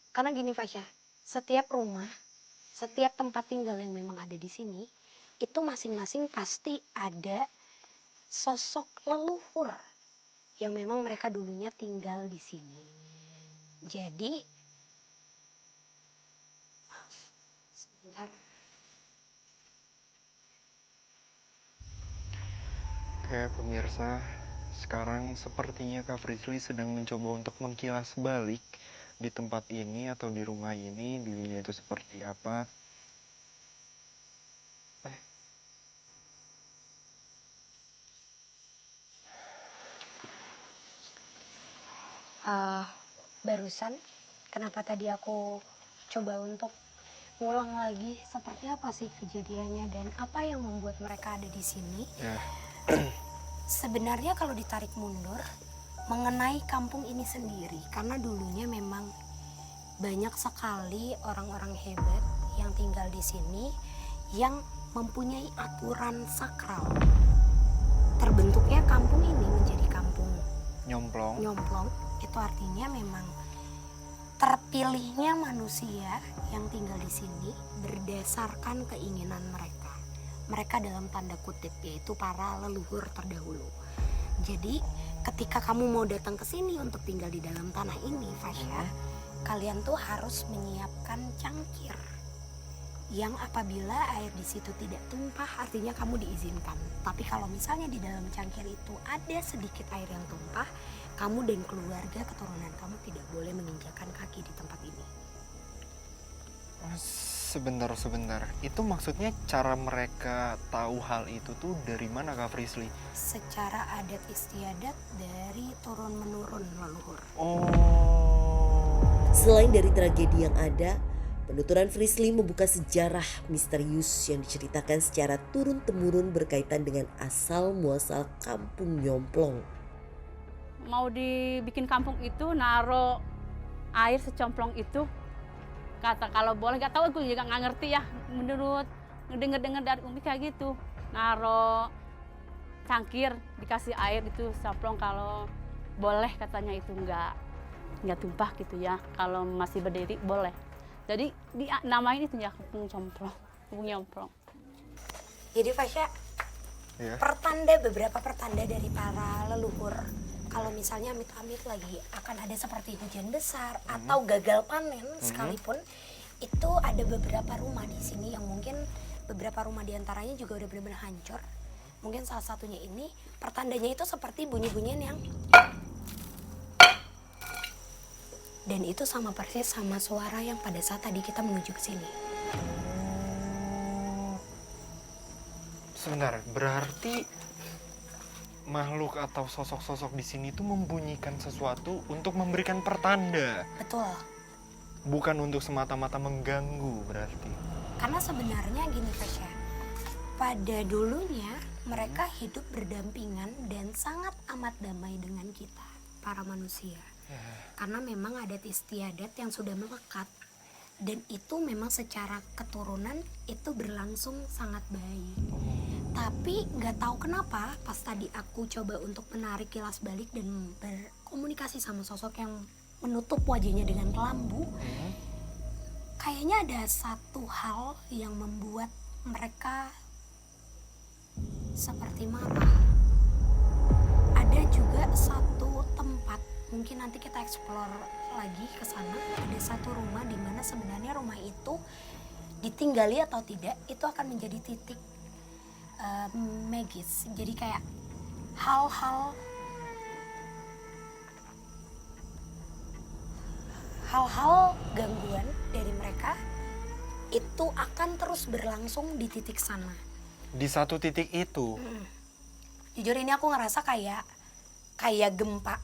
Karena gini Fasya, setiap rumah, setiap tempat tinggal yang memang ada di sini, itu masing-masing pasti ada sosok leluhur yang memang mereka dulunya tinggal di sini. Jadi, sebentar. Oke pemirsa, sekarang sepertinya Kak Frisly sedang mencoba untuk mengkilas balik di tempat ini atau di rumah ini, dulunya itu seperti apa. Barusan, kenapa tadi aku coba untuk ngulang lagi seperti apa sih kejadiannya dan apa yang membuat mereka ada di sini. Sebenarnya kalau ditarik mundur mengenai kampung ini sendiri, karena dulunya memang banyak sekali orang-orang hebat yang tinggal di sini yang mempunyai aturan sakral. Terbentuknya kampung ini menjadi kampung Nyomplong. Itu artinya memang terpilihnya manusia yang tinggal di sini berdasarkan keinginan mereka. Mereka dalam tanda kutip yaitu para leluhur terdahulu. Jadi ketika kamu mau datang ke sini untuk tinggal di dalam tanah ini, Fasya, kalian tuh harus menyiapkan cangkir. Yang apabila air di situ tidak tumpah artinya kamu diizinkan. Tapi kalau misalnya di dalam cangkir itu ada sedikit air yang tumpah, kamu dan keluarga keturunan kamu tidak boleh menginjakan kaki di tempat ini. Sebentar. Itu maksudnya cara mereka tahu hal itu tuh dari mana Kak Frisly? Secara adat istiadat dari turun-menurun leluhur. Selain dari tragedi yang ada, penuturan Frisly membuka sejarah misterius yang diceritakan secara turun-temurun berkaitan dengan asal-muasal kampung Nyomplong. Mau dibikin kampung itu naro air secomplong itu, kata kalau boleh, nggak tahu aku juga nggak ngerti ya, menurut ngedenger dari Umi kayak gitu, naro cangkir dikasih air itu secomplong, kalau boleh katanya itu nggak tumpah gitu ya, kalau masih berdiri boleh. Jadi namain itu ya kampung Nyomplong. Jadi Fasya, beberapa pertanda dari para leluhur. Kalau misalnya amit-amit lagi akan ada seperti hujan besar atau gagal panen sekalipun, itu ada beberapa rumah di sini yang mungkin beberapa rumah diantaranya juga udah benar-benar hancur. Mungkin salah satunya ini, pertandanya itu seperti bunyi-bunyian yang, dan itu sama persis sama suara yang pada saat tadi kita menuju ke sini. Sebentar, berarti makhluk atau sosok-sosok di sini tuh membunyikan sesuatu untuk memberikan pertanda. Betul. Bukan untuk semata-mata mengganggu berarti. Karena sebenarnya gini Fasya, pada dulunya mereka hidup berdampingan dan sangat amat damai dengan kita, para manusia. Karena memang adat istiadat yang sudah melekat. Dan itu memang secara keturunan itu berlangsung sangat baik. Tapi nggak tahu kenapa pas tadi aku coba untuk menarik kilas balik dan berkomunikasi sama sosok yang menutup wajahnya dengan kelambu, kayaknya ada satu hal yang membuat mereka seperti marah. Ada juga satu tempat, mungkin nanti kita explore lagi ke sana. Ada satu rumah di mana sebenarnya rumah itu ditinggali atau tidak itu akan menjadi titik magis. Jadi kayak hal-hal gangguan dari mereka itu akan terus berlangsung di titik sana. Di satu titik itu. Jujur ini aku ngerasa kayak gempa.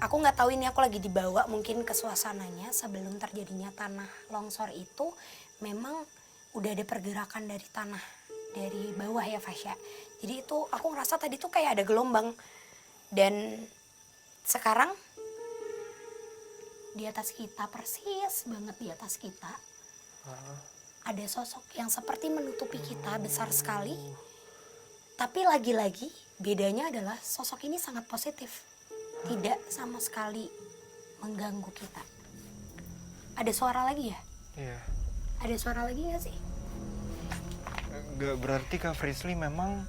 Aku nggak tahu ini aku lagi dibawa mungkin ke suasananya sebelum terjadinya tanah longsor itu memang udah ada pergerakan dari tanah dari bawah ya Fasya. Jadi itu aku ngerasa tadi tuh kayak ada gelombang dan sekarang di atas kita persis banget di atas kita ada sosok yang seperti menutupi kita besar sekali. Tapi lagi-lagi bedanya adalah sosok ini sangat positif. Tidak sama sekali mengganggu kita. Ada suara lagi ya? Iya. Ada suara lagi gak sih? Gak berarti Kak Frisly memang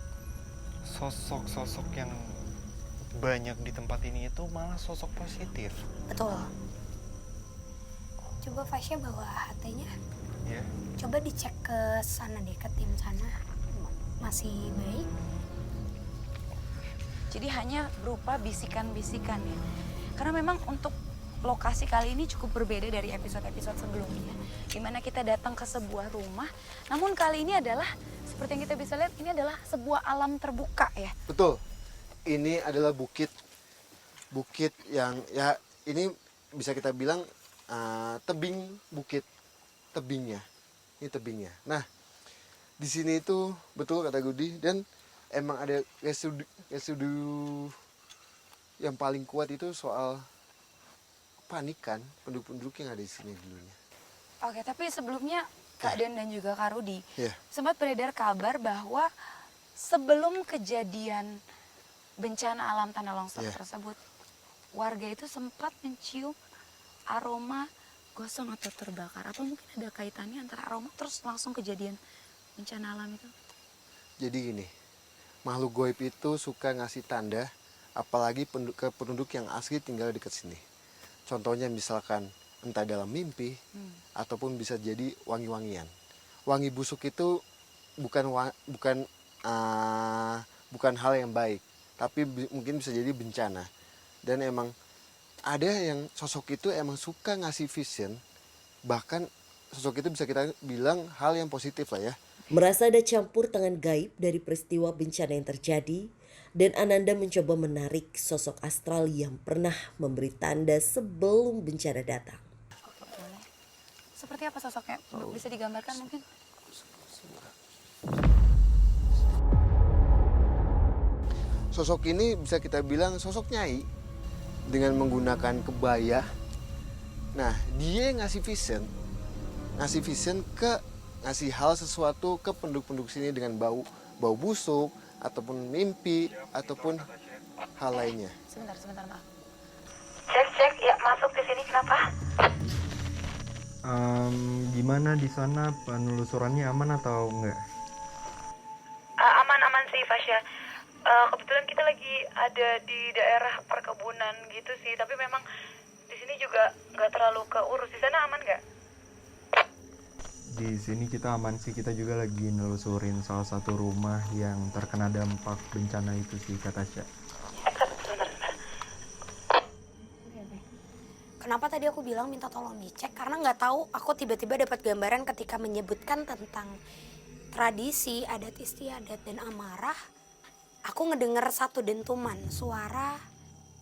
sosok-sosok yang banyak di tempat ini itu malah sosok positif. Betul. Coba Fasya bawa HT-nya. Iya. Coba dicek ke sana deh, ke tim sana. Masih baik. Jadi hanya berupa bisikan-bisikan ya. Karena memang untuk lokasi kali ini cukup berbeda dari episode-episode sebelumnya. Dimana kita datang ke sebuah rumah. Namun kali ini adalah, seperti yang kita bisa lihat, ini adalah sebuah alam terbuka ya. Betul. Ini adalah bukit yang ya ini bisa kita bilang tebing bukit tebingnya. Ini tebingnya. Nah, di sini itu betul kata Gudi dan emang ada residu yang paling kuat itu soal panikan penduduk-penduduk yang ada di sini dulunya. Oke, tapi sebelumnya Kak Den dan juga Kak Rudi sempat beredar kabar bahwa sebelum kejadian bencana alam tanah longsor tersebut, warga itu sempat mencium aroma gosong atau terbakar. Apa mungkin ada kaitannya antara aroma terus langsung kejadian bencana alam itu? Jadi gini, makhluk goib itu suka ngasih tanda, apalagi ke penduduk yang asli tinggal dekat sini. Contohnya misalkan entah dalam mimpi, ataupun bisa jadi wangi-wangian. Wangi busuk itu bukan hal yang baik, tapi mungkin bisa jadi bencana. Dan emang ada yang sosok itu emang suka ngasih vision, bahkan sosok itu bisa kita bilang hal yang positif lah ya. Merasa ada campur tangan gaib dari peristiwa bencana yang terjadi, dan Ananda mencoba menarik sosok astral yang pernah memberi tanda sebelum bencana datang. Oke, boleh. Seperti apa sosoknya? Bisa digambarkan mungkin? Sosok ini bisa kita bilang sosok nyai dengan menggunakan kebaya. Nah, dia ngasih vision ngasih hal sesuatu ke penduduk-penduduk sini dengan bau busuk ataupun mimpi ataupun hal lainnya. Sebentar maaf. Cek ya, masuk ke sini kenapa? Gimana di sana penelusurannya aman atau enggak? Aman sih Fasya. Kebetulan kita lagi ada di daerah perkebunan gitu sih, tapi memang di sini juga nggak terlalu keurus. Di sana aman nggak? Di sini kita aman sih, kita juga lagi nelusurin salah satu rumah yang terkena dampak bencana itu sih kata Tasya. Kenapa tadi aku bilang minta tolong dicek? Karena nggak tahu, aku tiba-tiba dapat gambaran ketika menyebutkan tentang tradisi, adat istiadat, dan amarah. Aku ngedenger satu dentuman suara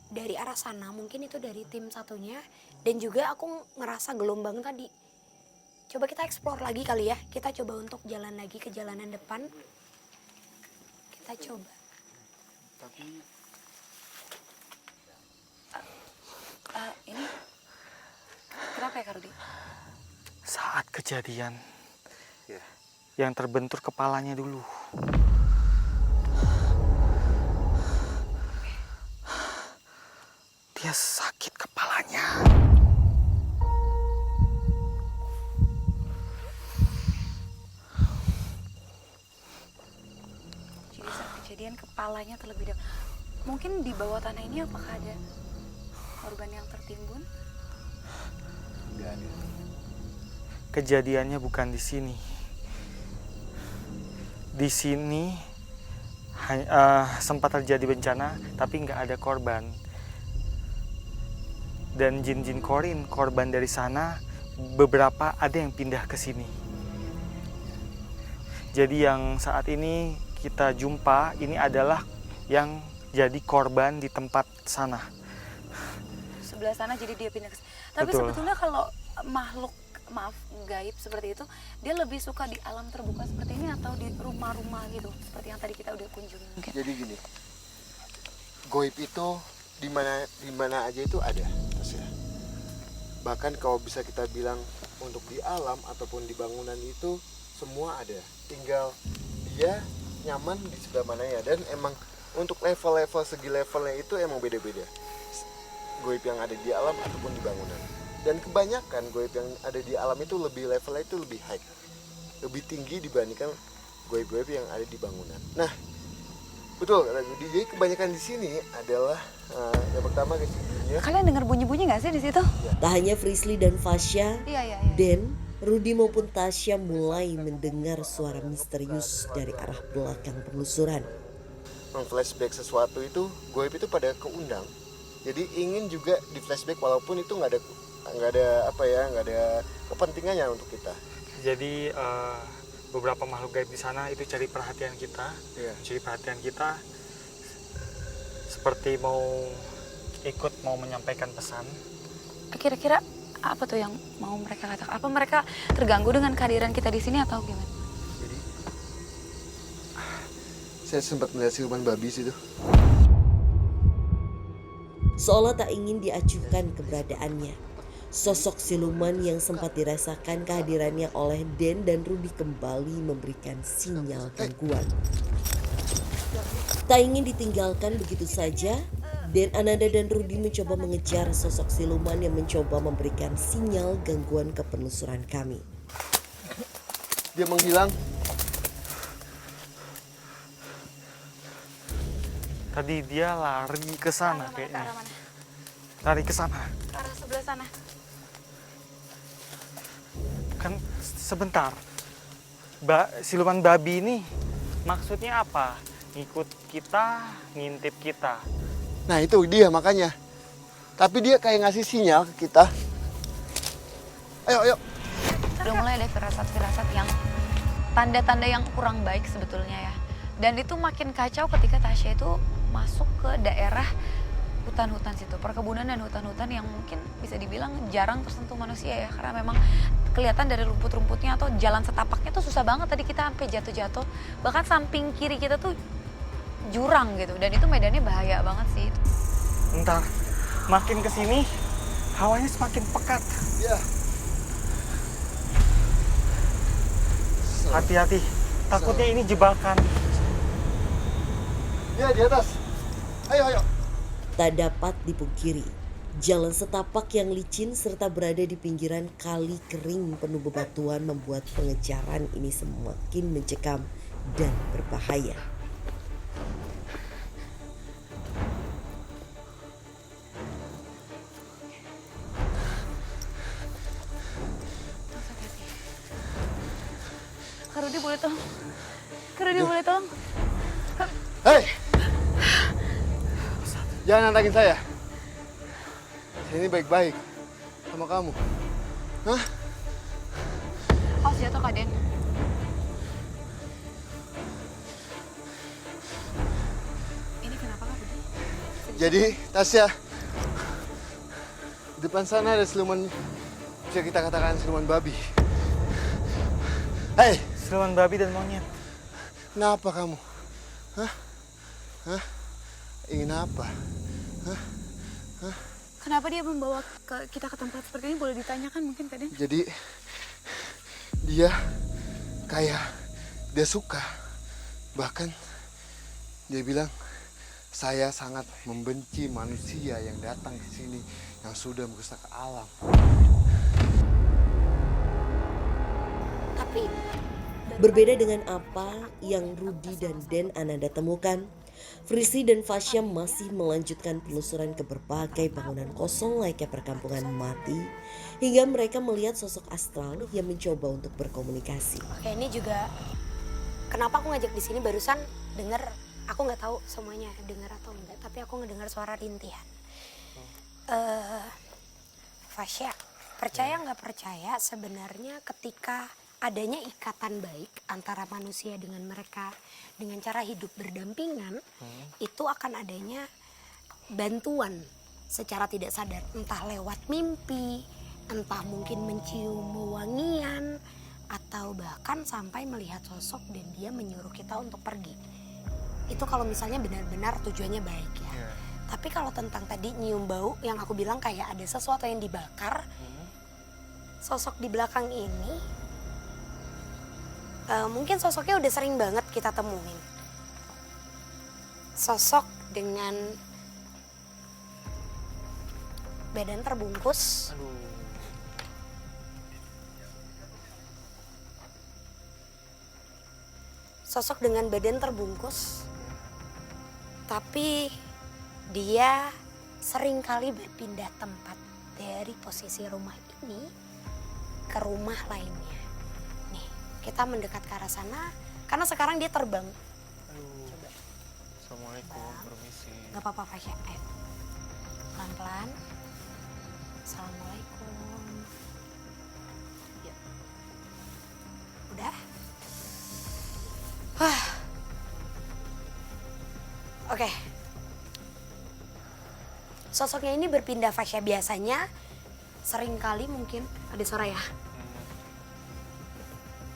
dari arah sana, mungkin itu dari tim satunya. Dan juga aku ngerasa gelombang tadi. Coba kita explore lagi kali ya. Kita coba untuk jalan lagi ke jalanan depan. Kita coba. Tapi ini kenapa ya Kak Rudi? Saat kejadian yang terbentur kepalanya dulu. Dia sakit kepalanya. Jadi saat kejadian kepalanya terlebih dahulu. Mungkin di bawah tanah ini apakah ada korban yang tertimbun? Enggak ada. Kejadiannya bukan di sini. Di sini sempat terjadi bencana, tapi nggak ada korban. Dan jin-jin korin, korban dari sana, beberapa ada yang pindah ke sini. Jadi yang saat ini kita jumpa ini adalah yang jadi korban di tempat sana. Sebelah sana jadi dia pindah ke sini. Tapi Betul. sebetulnya kalau makhluk gaib seperti itu, dia lebih suka di alam terbuka seperti ini atau di rumah-rumah gitu, seperti yang tadi kita udah kunjungi mungkin. Jadi gini, goib itu di mana aja itu ada, Tasya. Bahkan kalau bisa kita bilang untuk di alam ataupun di bangunan itu semua ada. Tinggal dia nyaman di sebelah mananya. Dan emang untuk level-level segi levelnya itu emang beda-beda. Goib yang ada di alam ataupun di bangunan. Dan kebanyakan goib yang ada di alam itu lebih levelnya itu lebih high, lebih tinggi dibandingkan goib-goib yang ada di bangunan. Nah, betul kata Gudi. Jadi kebanyakan di sini adalah yang pertama guys, Kalian dengar bunyi-bunyi nggak sih di situ? Tak hanya Frisly dan Fasya, Iya. Dan, Rudy maupun Tasya mulai mendengar suara misterius dari arah belakang penelusuran. Flashback sesuatu itu, goib itu pada keundang. Jadi ingin juga di flashback walaupun itu nggak ada kepentingannya untuk kita. Jadi beberapa makhluk gaib di sana itu cari perhatian kita, seperti mau menyampaikan pesan. Kira-kira apa tuh yang mau mereka katakan? Apa mereka terganggu dengan kehadiran kita di sini atau gimana? Saya sempat melihat siluman babi situ. Seolah tak ingin diacuhkan keberadaannya, sosok siluman yang sempat dirasakan kehadirannya oleh Den dan Rudy kembali memberikan sinyal gangguan. Tak ingin ditinggalkan begitu saja, Den, Ananda dan Rudy mencoba mengejar sosok siluman yang mencoba memberikan sinyal gangguan ke penelusuran kami. Dia menghilang. Tadi dia lari ke sana kayaknya. Lari ke sana. Ke arah sebelah sana. Kan sebentar. Siluman babi ini maksudnya apa? Ngikut kita, ngintip kita. Nah itu dia makanya. Tapi dia kayak ngasih sinyal ke kita. Ayo. Udah mulai ada firasat-firasat yang tanda-tanda yang kurang baik sebetulnya ya. Dan itu makin kacau ketika Tasya itu masuk ke daerah hutan-hutan situ, perkebunan dan hutan-hutan yang mungkin bisa dibilang jarang tersentuh manusia ya, karena memang kelihatan dari rumput-rumputnya atau jalan setapaknya tuh susah banget. Tadi kita sampai jatuh-jatuh, bahkan samping kiri kita tuh jurang gitu, dan itu medannya bahaya banget sih. Bentar, makin kesini hawanya semakin pekat. Ya. Hati-hati, takutnya ini jebakan. Ya di atas. Ayo. Tak dapat dipungkiri, jalan setapak yang licin serta berada di pinggiran kali kering penuh bebatuan membuat pengejaran ini semakin mencekam dan berbahaya. Kak Rudy boleh tolong? Kak Rudy boleh tolong? Hei! Jangan nantangin saya. Saya ini baik-baik sama kamu. Hah? Awas jatuh Kak Den. Ini kenapa Kak Rudy? Jadi Tasya, di depan sana ada siluman, bisa kita katakan siluman babi. Hei! Siluman babi dan monyet. Kenapa kamu? Hah? Ingin apa? Kenapa dia membawa kita ke tempat seperti ini? Boleh ditanyakan mungkin Kak Den? Jadi dia kayak dia suka. Bahkan dia bilang saya sangat membenci manusia yang datang ke sini yang sudah merusak alam. Tapi berbeda dengan apa yang Rudy dan Den Ananda temukan, Frisly dan Fasya masih melanjutkan penelusuran ke berbagai bangunan kosong layaknya perkampungan mati hingga mereka melihat sosok astral yang mencoba untuk berkomunikasi. Oke, ini juga kenapa aku ngajak di sini barusan dengar, aku nggak tahu semuanya dengar atau enggak, tapi aku ngedengar suara rintihan. Fasya, percaya nggak percaya sebenarnya ketika adanya ikatan baik antara manusia dengan mereka dengan cara hidup berdampingan, itu akan adanya bantuan secara tidak sadar, entah lewat mimpi, entah mungkin mencium wewangian, atau bahkan sampai melihat sosok dan dia menyuruh kita untuk pergi. Itu kalau misalnya benar-benar tujuannya baik ya. Tapi kalau tentang tadi nyium bau yang aku bilang kayak ada sesuatu yang dibakar, sosok di belakang ini mungkin sosoknya udah sering banget kita temuin. Sosok dengan badan terbungkus. Sosok dengan badan terbungkus, tapi dia seringkali berpindah tempat dari posisi rumah ini ke rumah lainnya. Nih, kita mendekat ke arah sana karena sekarang dia terbang. Coba. Assalamualaikum, permisi. Gak apa-apa Fasya, ayo. Pelan-pelan. Assalamualaikum. Yuk. Udah? Oke. Sosoknya ini berpindah Fasya, biasanya seringkali mungkin ada suara ya.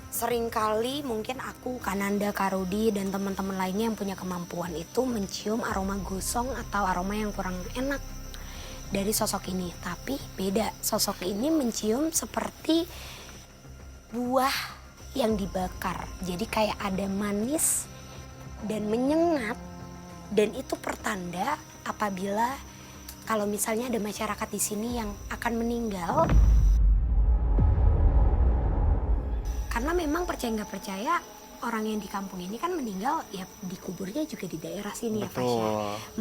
Seringkali mungkin aku, Kananda, Karudi dan teman-teman lainnya yang punya kemampuan itu mencium aroma gosong atau aroma yang kurang enak dari sosok ini. Tapi beda, sosok ini mencium seperti buah yang dibakar. Jadi kayak ada manis dan menyengat, dan itu pertanda apabila kalau misalnya ada masyarakat di sini yang akan meninggal. Karena memang percaya nggak percaya orang yang di kampung ini kan meninggal ya dikuburnya juga di daerah sini. Betul. Ya Fasya.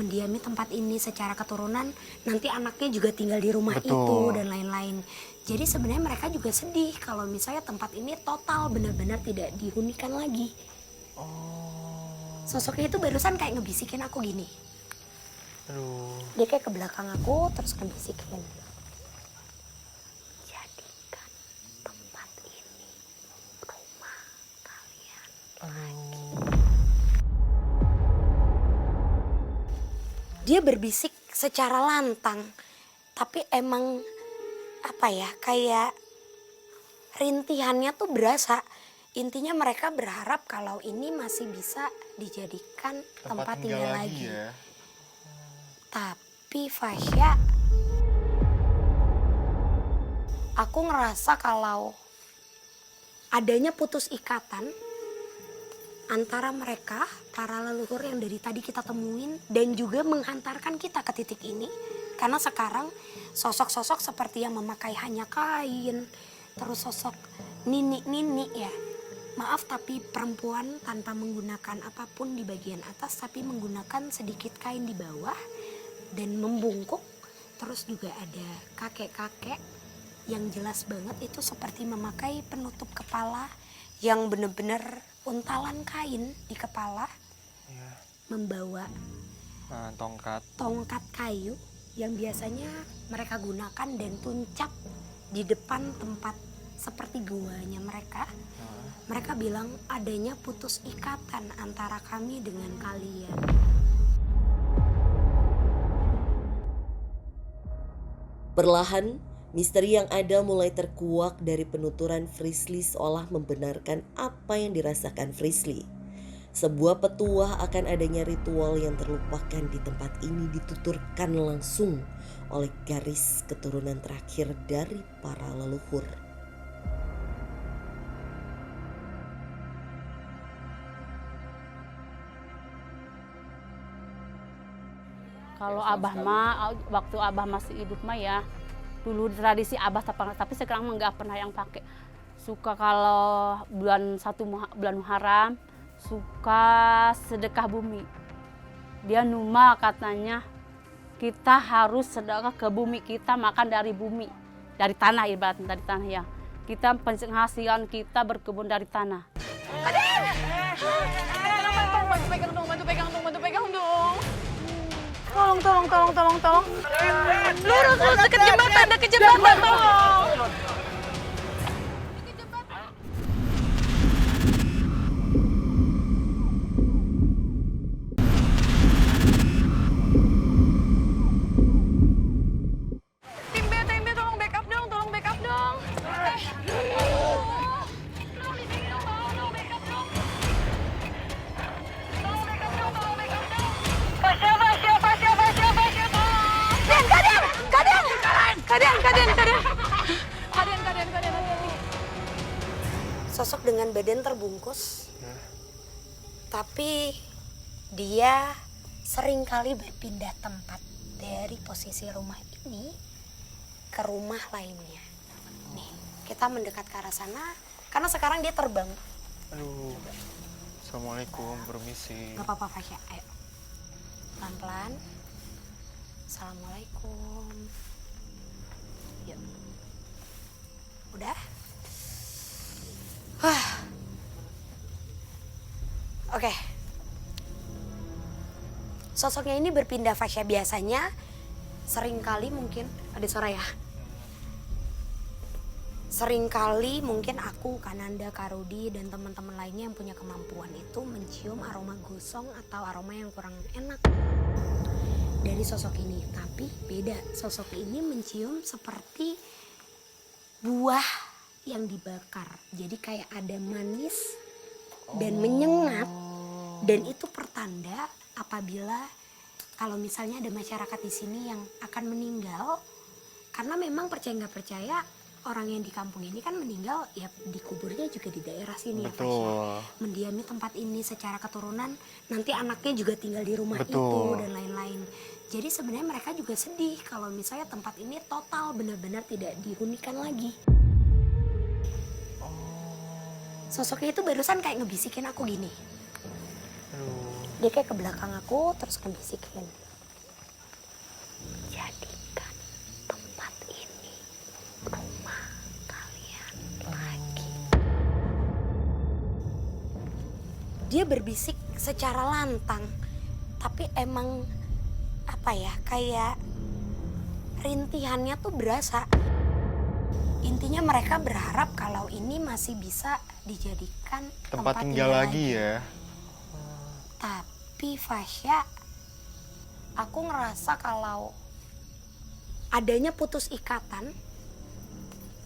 Mendiami tempat ini secara keturunan, nanti anaknya juga tinggal di rumah. Betul. Itu dan lain-lain. Jadi sebenarnya mereka juga sedih kalau misalnya tempat ini total benar-benar tidak dihunikan lagi. Sosoknya itu barusan kayak ngebisikin aku gini. Dia kayak ke belakang aku terus ngebisikin. Jadikan tempat ini rumah kalian lagi. Dia berbisik secara lantang, tapi emang apa ya, kayak rintihannya tuh berasa. Intinya mereka berharap kalau ini masih bisa dijadikan tempat tinggal lagi. Ya. Tapi Fasya, aku ngerasa kalau adanya putus ikatan antara mereka, para leluhur yang dari tadi kita temuin, dan juga menghantarkan kita ke titik ini. Karena sekarang sosok-sosok seperti yang memakai hanya kain, terus sosok nini-nini ya. Maaf tapi perempuan tanpa menggunakan apapun di bagian atas, tapi menggunakan sedikit kain di bawah dan membungkuk. Terus juga ada kakek-kakek yang jelas banget itu seperti memakai penutup kepala yang benar-benar untalan kain di kepala. Ya. Membawa tongkat kayu yang biasanya mereka gunakan dan tuncap di depan tempat seperti guanya mereka. Mereka bilang adanya putus ikatan antara kami dengan kalian. Perlahan, misteri yang ada mulai terkuak dari penuturan Frisly seolah membenarkan apa yang dirasakan Frisly. Sebuah petuah akan adanya ritual yang terlupakan di tempat ini dituturkan langsung oleh garis keturunan terakhir dari para leluhur. Kalau Abah mah, waktu Abah masih hidup mah ya, dulu tradisi Abah tapi sekarang mah nggak pernah yang pakai. Suka kalau bulan Muharram, suka sedekah bumi. Dia numa katanya, kita harus sedekah ke bumi, kita makan dari bumi, dari tanah ibaratnya, dari tanah ya. Kita penghasilan kita berkebun dari tanah. Bantu pegang dong. Tolong. Lurus deket jembatan, tolong. Sosok dengan badan terbungkus. Tapi dia seringkali berpindah tempat dari posisi rumah ini ke rumah lainnya. Nih, kita mendekat ke arah sana karena sekarang dia terbang. Aduh. Assalamualaikum, permisi. Gak apa-apa Fasya, ayo. Pelan-pelan. Assalamualaikum. Yuk. Udah? Oke. Sosoknya ini berpindah Fasya, biasanya seringkali mungkin ada suara ya. Seringkali mungkin aku, Kananda, Karudi, dan teman-teman lainnya yang punya kemampuan itu mencium aroma gosong atau aroma yang kurang enak dari sosok ini. Tapi beda, sosok ini mencium seperti buah yang dibakar. Jadi kayak ada manis dan menyengat. Dan itu pertanda apabila kalau misalnya ada masyarakat di sini yang akan meninggal. Karena memang percaya nggak percaya, orang yang di kampung ini kan meninggal ya dikuburnya juga di daerah sini. Betul. Ya Fasya. Mendiami tempat ini secara keturunan, nanti anaknya juga tinggal di rumah Betul. itu dan lain-lain. Jadi sebenarnya mereka juga sedih kalau misalnya tempat ini total benar-benar tidak dihunikan lagi. Sosoknya itu barusan kayak ngebisikin aku gini. Dia kayak ke belakang aku terus ngebisikin. Jadikan tempat ini rumah kalian lagi. Dia berbisik secara lantang, tapi emang apa ya, kayak rintihannya tuh berasa. Intinya mereka berharap kalau ini masih bisa dijadikan Tempat tinggal lagi ya. Tapi Fasya, aku ngerasa kalau adanya putus ikatan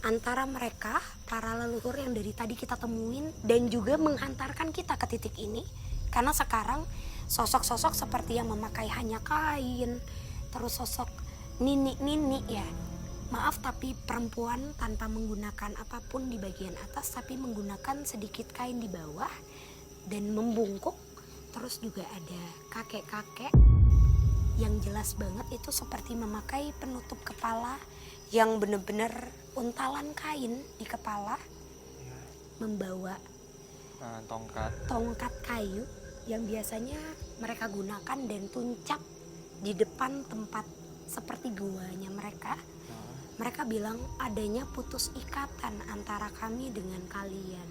antara mereka, para leluhur yang dari tadi kita temuin, dan juga menghantarkan kita ke titik ini. Karena sekarang sosok-sosok seperti yang memakai hanya kain, terus sosok nini-nini ya. Maaf tapi perempuan tanpa menggunakan apapun di bagian atas, tapi menggunakan sedikit kain di bawah dan membungkuk. Terus juga ada kakek-kakek yang jelas banget itu seperti memakai penutup kepala yang benar-benar untalan kain di kepala, membawa tongkat kayu yang biasanya mereka gunakan dan tuncap di depan tempat seperti guanya mereka. Mereka bilang adanya putus ikatan antara kami dengan kalian.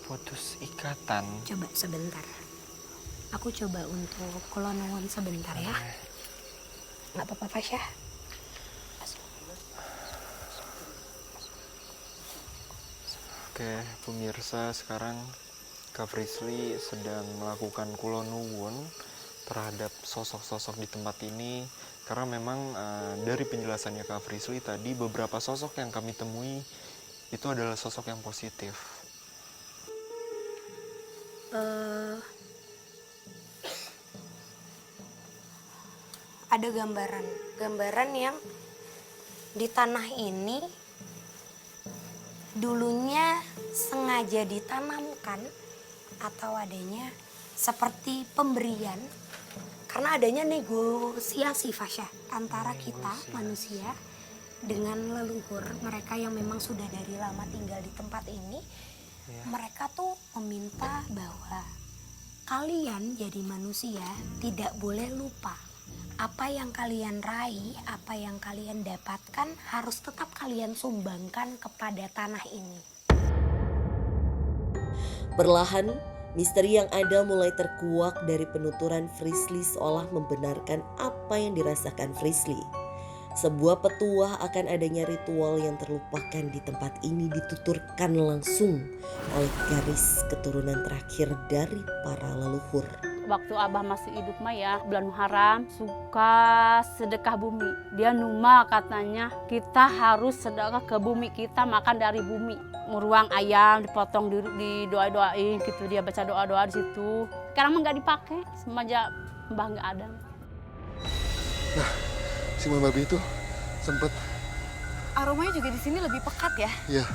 Putus ikatan? Coba sebentar. Aku coba untuk kolonuan sebentar ya. Gak apa-apa Fasya. Oke, pemirsa, sekarang Kak Frisly sedang melakukan kulonuwun terhadap sosok-sosok di tempat ini. Karena memang dari penjelasannya Kak Frisly tadi, beberapa sosok yang kami temui itu adalah sosok yang positif. Ada gambaran yang di tanah ini dulunya sengaja ditanamkan atau adanya seperti pemberian. Karena adanya negosiasi Fasya antara kita manusia dengan leluhur mereka yang memang sudah dari lama tinggal di tempat ini. Mereka tuh meminta bahwa kalian jadi manusia tidak boleh lupa apa yang kalian raih, apa yang kalian dapatkan harus tetap kalian sumbangkan kepada tanah ini. Perlahan, misteri yang ada mulai terkuak dari penuturan Frisly seolah membenarkan apa yang dirasakan Frisly. Sebuah petuah akan adanya ritual yang terlupakan di tempat ini dituturkan langsung oleh garis keturunan terakhir dari para leluhur. Waktu Abah masih hidup mah ya, bulan Muharram suka sedekah bumi. Dia numa katanya kita harus sedekah ke bumi, kita makan dari bumi. Muruang ayam dipotong di doa-doain gitu, dia baca doa-doa di situ. Sekarang mah nggak dipakai, semenjak Mbah nggak ada. Nah, si Mbak Babi itu sempet aromanya juga di sini lebih pekat ya. Iya.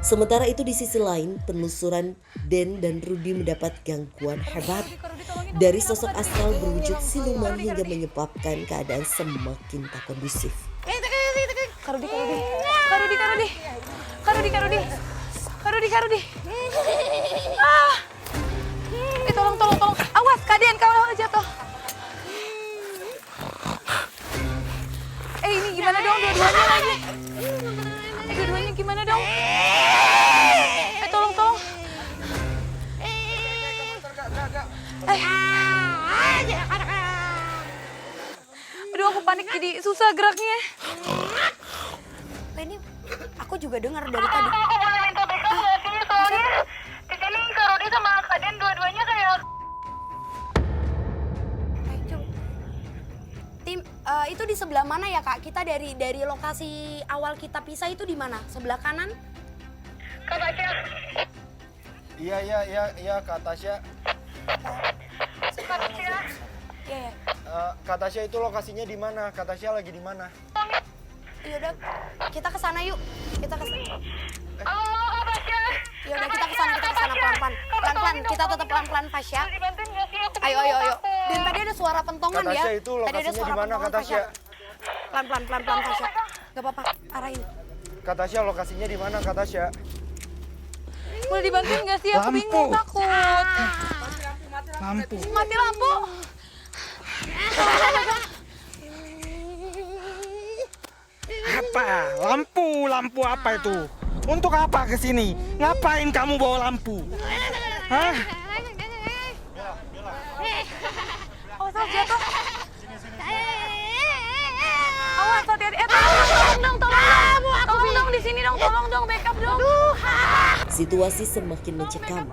Sementara itu di sisi lain, penelusuran Den dan Rudi mendapat gangguan hebat dari sosok astral berwujud siluman hingga menyebabkan keadaan semakin tak kondusif. Karudi. Tolong. Awas, Kaden, kalau jatuh. Ini gimana dong dua-duanya lagi? Dua-duanya gimana dong? Tolong. Aduh, aku panik jadi susah geraknya. Ini aku juga dengar dari tadi. Aku boleh minta backup nggak sih? Soalnya di sini Kak Rudi sama Kaden dua-duanya kayak... Tim, itu di sebelah mana ya Kak? Kita dari lokasi awal kita pisah itu di mana? Sebelah kanan? Kak Tasya. Iya, Kak Tasya. Kak Tasya. Iya. Kak Tasya itu lokasinya di mana? Kak Tasya lagi di mana? Yaudah, kita ke sana yuk. Kita ke sana. Halo, Kak Tasya. Yaudah, kita ke sana pelan-pelan. Pelan-pelan, kita tetap pelan-pelan Fasya. Dibantuin nggak sih? Aku Ayo. takut. Dan tadi ada suara pentongan Kak ya. Tasya itu lokasinya di mana, Kak Tasya? Pelan-pelan Fasya. Gak apa-apa, arahin. Kak Tasya lokasinya di mana, Kak Tasya? Boleh dibantuin nggak sih? Aku bingung, takut. Lampu. Mati lampu. Apa? Lampu apa itu? Untuk apa ke sini? Ngapain kamu bawa lampu? Hah? Awas jatuh. Awas hati-hati. Tolong dong di sini dong. Tolong dong backup dong. Situasi semakin mencekam.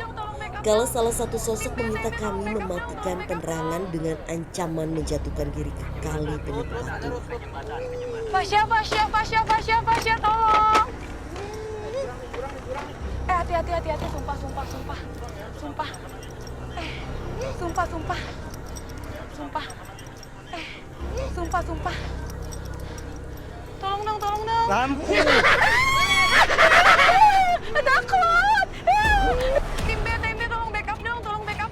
Kalau salah satu sosok meminta kami mematikan penerangan dengan ancaman menjatuhkan diri ke kali penuh batu. Fasya, tolong. Hati-hati, sumpah. Sumpah. Tolong dong. Lampu. Takut. Tim B, tolong backup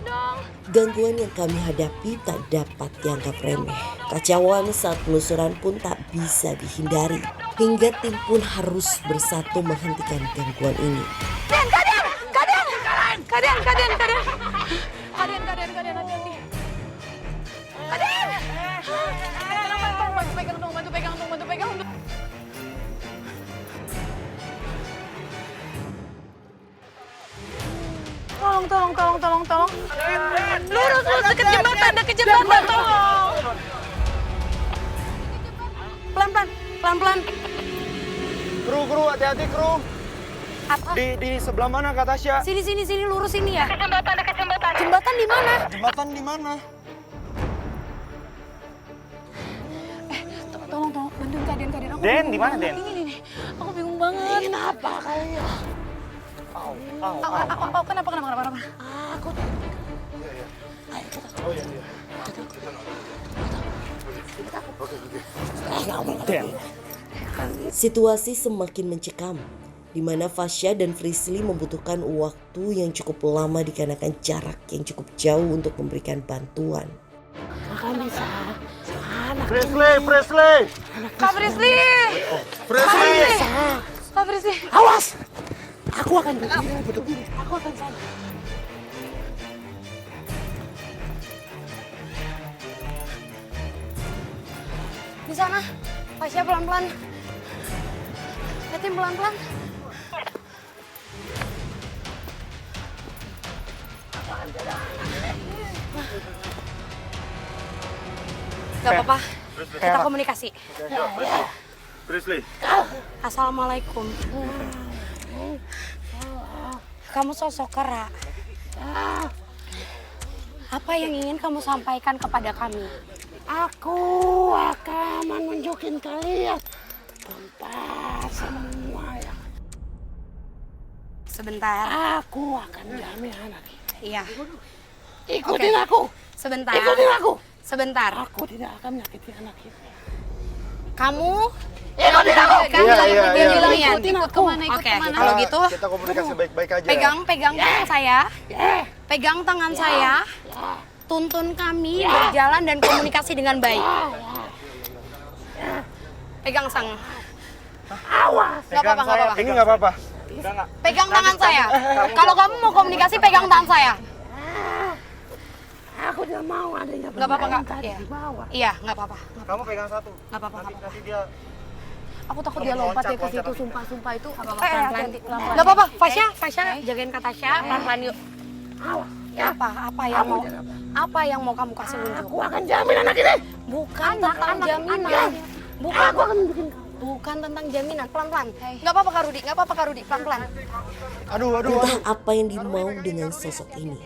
dong. Gangguan yang kami hadapi tak dapat dianggap remeh. Kacauan saat penelusuran pun tak bisa dihindari. Hingga tim pun harus bersatu menghentikan gangguan ini. Kaden, hati-hati. Bantu pegang dong. Tolong. Lurus deket jembatan, tolong. Pelan-pelan. Kru, hati-hati kru. Apa? Di sebelah mana, Kak Tasya? Sini, lurus sini ya. Dekat jembatan. Jembatan di mana? Jembatan di mana? Tolong, bantuin Kaden. Den, di mana, Den? Ini, aku bingung banget. Ini apa kalian? Kenapa? Aku Situasi semakin mencekam, di mana Fasya dan Frisly membutuhkan waktu yang cukup lama dikarenakan jarak yang cukup jauh untuk memberikan bantuan. Frisly! Kak Frisly. awas. Aku akan begini. Aku akan sana. Di sana, Fasya pelan-pelan. Yatim pelan-pelan. Gak apa-apa, kita komunikasi. Frisly. Assalamualaikum. Kamu sosok Kera. Apa yang ingin kamu sampaikan kepada kami? Aku akan menunjukin kalian tempat semua yang... Sebentar. Aku akan jamin anak ini. Iya. Ikutin aku. Sebentar. Ikutin aku. Sebentar. Aku tidak akan menyakiti anak ini. Kamu Ikutin aku. Iya. Ikut kemana? Kalau gitu Kita komunikasi baik-baik aja. pegang tangan saya. Pegang tangan saya. Tuntun kami berjalan dan komunikasi dengan baik. Pegang sang. Awas. Nggak apa-apa. Ini nggak apa-apa. Pegang tangan saya. Kalau kamu mau komunikasi, pegang tangan saya. Aku tidak mau adanya Nggak apa-apa, Kak. tadi Iya. di bawah. Iya, nggak apa-apa. Kamu pegang satu. Nggak apa-apa. Nanti dia Aku takut dia lompat ya ke situ, sumpah itu. Pelan-pelan. Nggak apa-apa, Fasya, jagain Kak Tasya, pelan-pelan yuk. Awas. Apa yang mau kamu kasih unjuk? Aku akan jamin anak ini. Bukan tentang jaminan. Aku akan bikin Bukan tentang jaminan, pelan-pelan. Nggak apa-apa Kak Rudi, pelan-pelan. Entah apa yang dimau dengan sosok ini.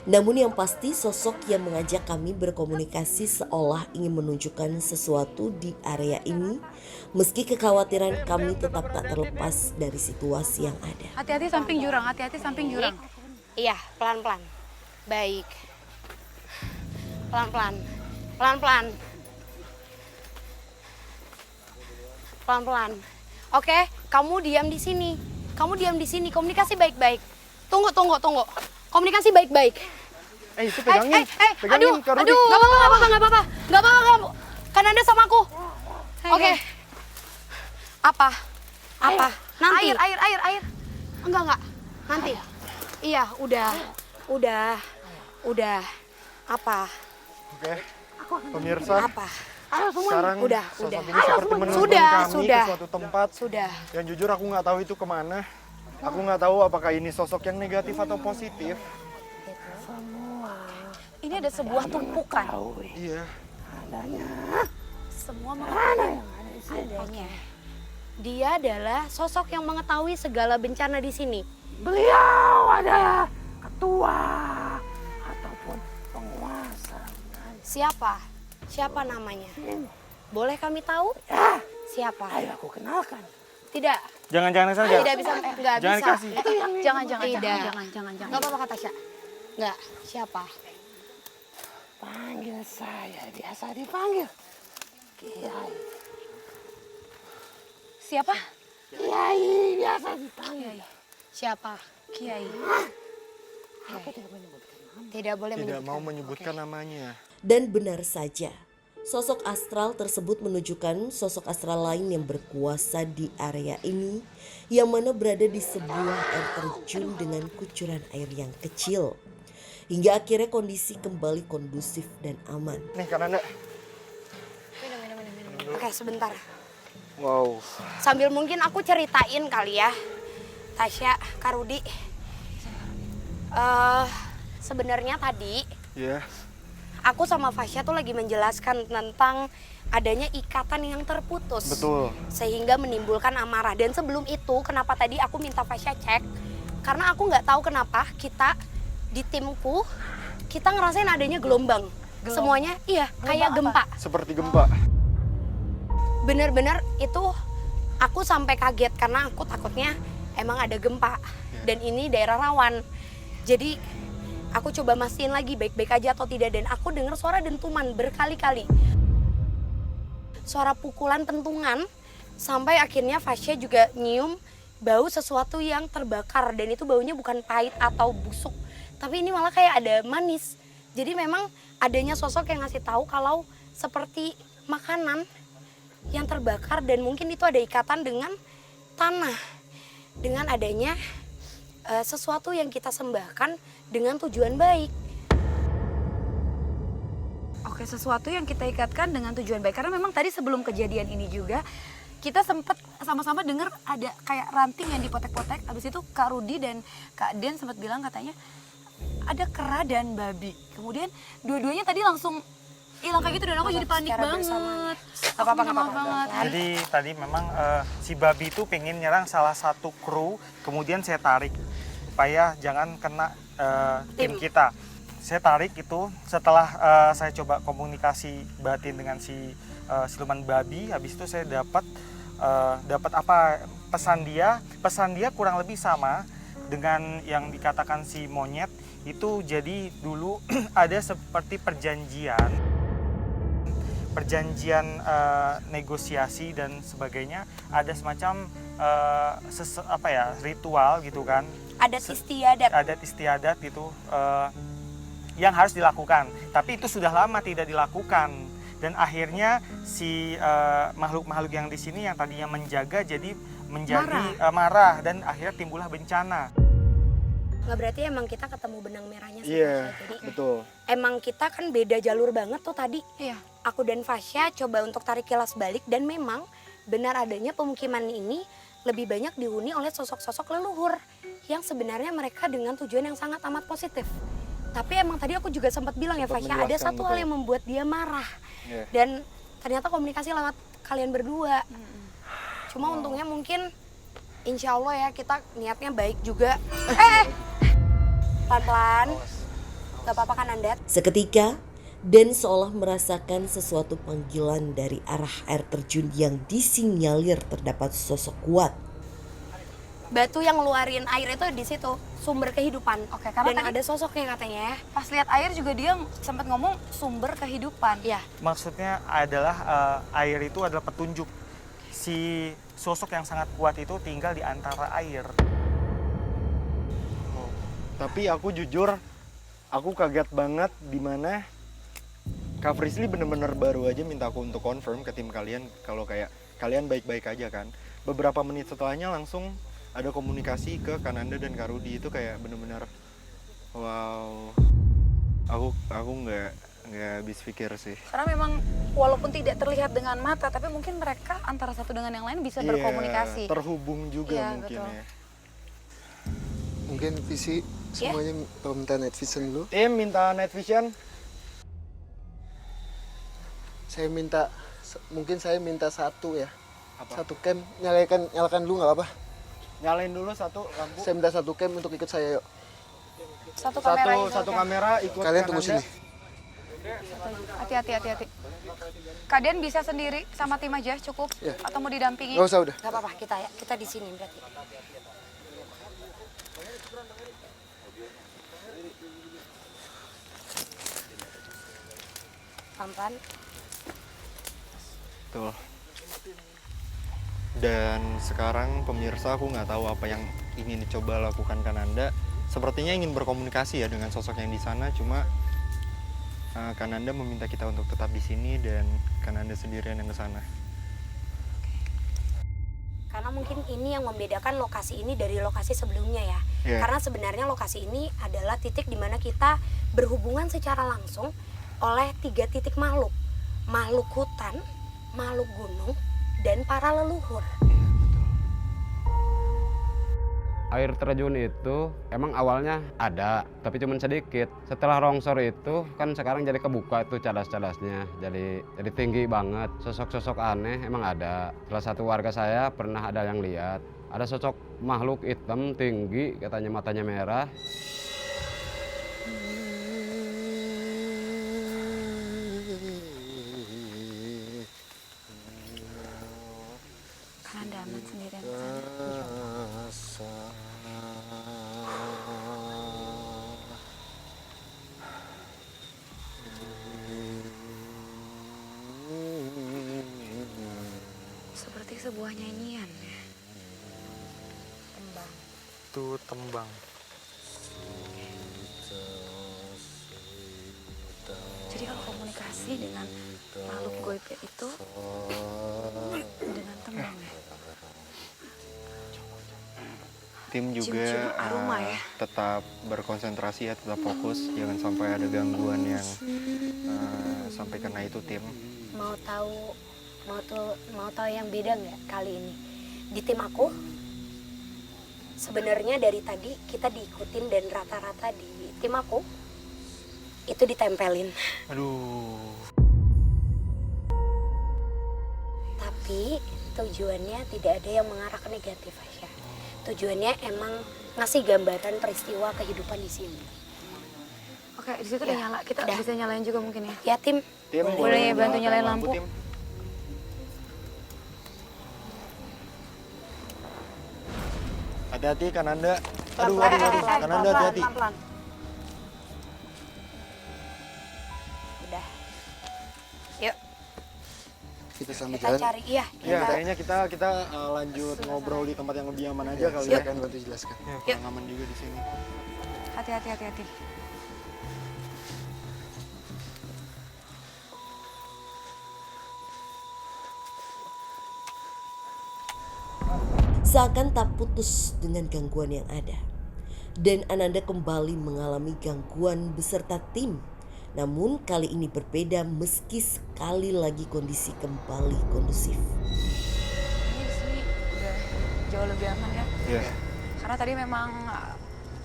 Namun yang pasti sosok yang mengajak kami berkomunikasi seolah ingin menunjukkan sesuatu di area ini. Meski kekhawatiran kami tetap tak terlepas dari situasi yang ada. Hati-hati samping jurang, Iya, pelan-pelan. Baik. Pelan-pelan. Oke, kamu diam di sini. Komunikasi baik-baik. Tunggu. Komunikasi baik-baik. itu pegangin. Aduh, nggak apa-apa kamu. Kan Anda sama aku. Oke. Apa? Nanti. Air. Enggak. Nanti. Iya, udah. Apa? Oke. Pemirsa. Apa? Sekarang Udah. sosok ini seperti menuntun kami ke suatu tempat. Sudah. Yang jujur aku nggak tahu itu kemana. Aku nggak tahu apakah ini sosok yang negatif atau positif. Ini ada sebuah tumpukan. Iya. Semua mengetahui Adanya. Dia adalah sosok yang mengetahui segala bencana di sini. Beliau adalah ketua ataupun penguasa. Siapa namanya? Boleh kami tahu? Siapa? Ayo aku kenalkan. Tidak. Jangan saja. Tidak bisa. Enggak Jangan bisa. dikasih. Jangan. Enggak apa-apa kata Tasya. Enggak. Siapa? Panggil saya, biasa dipanggil Kiai. Siapa? Kiai biasa dipanggil. Siapa? Kiai. Aku tidak menyebutkan nama. Tidak boleh Tidak mau menyebutkan namanya. Dan benar saja, sosok astral tersebut menunjukkan sosok astral lain yang berkuasa di area ini, yang mana berada di sebuah air terjun dengan kucuran air yang kecil. Hingga akhirnya kondisi kembali kondusif dan aman. Nih kan Anda. Minum. Oke, sebentar. Wow. Sambil mungkin aku ceritain kali ya. Tasya, Kak Rudi. Sebenarnya tadi aku sama Fasya tuh lagi menjelaskan tentang adanya ikatan yang terputus. Betul. Sehingga menimbulkan amarah. Dan sebelum itu, kenapa tadi aku minta Fasya cek? Karena aku nggak tahu kenapa kita di timku, kita ngerasain adanya gelombang. Semuanya kayak gempa. Seperti gempa. Bener-bener itu aku sampai kaget karena aku takutnya emang ada gempa. Dan ini daerah rawan. Jadi aku coba mastiin lagi baik-baik aja atau tidak. Dan aku dengar suara dentuman berkali-kali. Suara pukulan pentungan. Sampai akhirnya Fasya juga nyium bau sesuatu yang terbakar. Dan itu baunya bukan pahit atau busuk. Tapi ini malah kayak ada manis. Jadi memang adanya sosok yang ngasih tahu kalau seperti makanan yang terbakar. Dan mungkin itu ada ikatan dengan tanah. Dengan adanya sesuatu yang kita sembahkan dengan tujuan baik. Oke, sesuatu yang kita ikatkan dengan tujuan baik. Karena memang tadi sebelum kejadian ini juga kita sempat sama-sama dengar ada kayak ranting yang dipotek-potek. Habis itu Kak Rudi dan Kak Den sempat bilang katanya ada kera dan babi. Kemudian dua-duanya tadi langsung hilang kayak gitu dan aku jadi panik banget. Gak apa-apa. Jadi tadi memang si babi itu pengen nyerang salah satu kru, kemudian saya tarik supaya jangan kena tim kita. Saya tarik itu setelah saya coba komunikasi batin dengan si siluman babi, habis itu saya dapat apa pesan dia kurang lebih sama dengan yang dikatakan si monyet itu. Jadi dulu ada seperti perjanjian perjanjian negosiasi dan sebagainya, ada semacam ritual gitu kan, Adat istiadat gitu yang harus dilakukan. Tapi itu sudah lama tidak dilakukan dan akhirnya si makhluk-makhluk yang di sini yang tadinya menjaga jadi menjadi marah dan akhirnya timbullah bencana. Nggak berarti emang kita ketemu benang merahnya sih. Iya, Jadi betul. emang kita kan beda jalur banget tuh tadi. Iya. Aku dan Fasya coba untuk tarik kilas balik dan memang benar adanya pemukiman ini lebih banyak dihuni oleh sosok-sosok leluhur yang sebenarnya mereka dengan tujuan yang sangat amat positif. Tapi emang tadi aku juga sempat bilang ya Fasya, ada satu hal yang membuat dia marah. Yeah. Dan ternyata komunikasi lewat kalian berdua. Cuma untungnya mungkin insya Allah ya kita niatnya baik juga. Pelan-pelan, gak apa-apa kan Anda? Seketika, Dan seolah merasakan sesuatu panggilan dari arah air terjun yang disinyalir terdapat sosok kuat. Batu yang ngeluarin air itu di situ, sumber kehidupan. Oke, karena dan tadi ada sosoknya katanya ya. Pas lihat air juga dia sempat ngomong sumber kehidupan. Ya. Maksudnya adalah air itu adalah petunjuk. Si sosok yang sangat kuat itu tinggal di antara air. Tapi aku jujur, aku kaget banget di mana Kak Frisly bener-bener baru aja minta aku untuk confirm ke tim kalian kalau kayak kalian baik-baik aja kan. Beberapa menit setelahnya langsung ada komunikasi ke Kananda dan Kak Rudi, itu kayak bener-bener wow. Aku nggak habis pikir sih. Karena memang walaupun tidak terlihat dengan mata, tapi mungkin mereka antara satu dengan yang lain bisa berkomunikasi. Terhubung juga mungkin betul. ya. Mungkin visi semuanya minta night vision dulu. Tim minta night vision. Mungkin saya minta satu ya. Apa? Satu cam, nyalakan dulu nggak apa-apa. Nyalain dulu satu lampu. Saya minta satu cam untuk ikut saya yuk. Satu kamera ikut. Kalian tunggu sini. Hati-hati. Kalian bisa sendiri sama tim aja cukup? Ya. Atau mau didampingi? Nggak usah udah. Gak apa-apa kita di sini berarti. Pelan-pelan. Betul. Dan sekarang pemirsa, aku nggak tahu apa yang ingin dicoba lakukan Kananda. Sepertinya ingin berkomunikasi ya dengan sosok yang di sana, cuma Kananda meminta kita untuk tetap di sini dan Kananda sendirian yang ke sana. Karena mungkin ini yang membedakan lokasi ini dari lokasi sebelumnya ya. Yeah. Karena sebenarnya lokasi ini adalah titik di mana kita berhubungan secara langsung oleh 3 titik makhluk. Makhluk hutan, makhluk gunung, dan para leluhur. Air terjun itu emang awalnya ada, tapi cuma sedikit. Setelah longsor itu kan sekarang jadi kebuka itu cadas-cadasnya, jadi tinggi banget. Sosok-sosok aneh emang ada. Salah satu warga saya pernah ada yang lihat, ada sosok makhluk hitam tinggi, katanya matanya merah. Kananda aman sendirian di sana. Seperti sebuah nyanyian ya. Tembang. Itu tembang. Jadi kalau komunikasi dengan makhluk goib itu dengan tembang ya. Tim juga Cium-cium aroma ya. tetap berkonsentrasi ya, tetap fokus, jangan sampai ada gangguan yang sampai kena itu tim. Mau tahu yang beda nggak kali ini? Di tim aku sebenarnya dari tadi kita diikutin dan rata-rata di tim aku itu ditempelin. Aduh. Tapi tujuannya tidak ada yang mengarah ke negatif aja. Tujuannya emang ngasih gambaran peristiwa kehidupan di sini. Oke, di situ udah nyala. Kita bisa nyalain juga mungkin ya. Ya tim. Boleh bantu nyalain lampu. Tim. Hati-hati Kananda. Aduh. Kananda hati-hati. Pelan-pelan. Udah. Yuk. kita sambil Kita jalan. cari, iya. Ya, kayaknya kita lanjut ngobrol di tempat yang lebih aman aja kali ya. Silakan bantu jelaskan. Ya, kurang aman juga di sini. Hati-hati. Seakan tak putus dengan gangguan yang ada. Dan Ananda kembali mengalami gangguan beserta tim. Namun kali ini berbeda meski sekali lagi kondisi kembali kondusif. Ini di sini udah jauh lebih aman ya. Iya. Karena tadi memang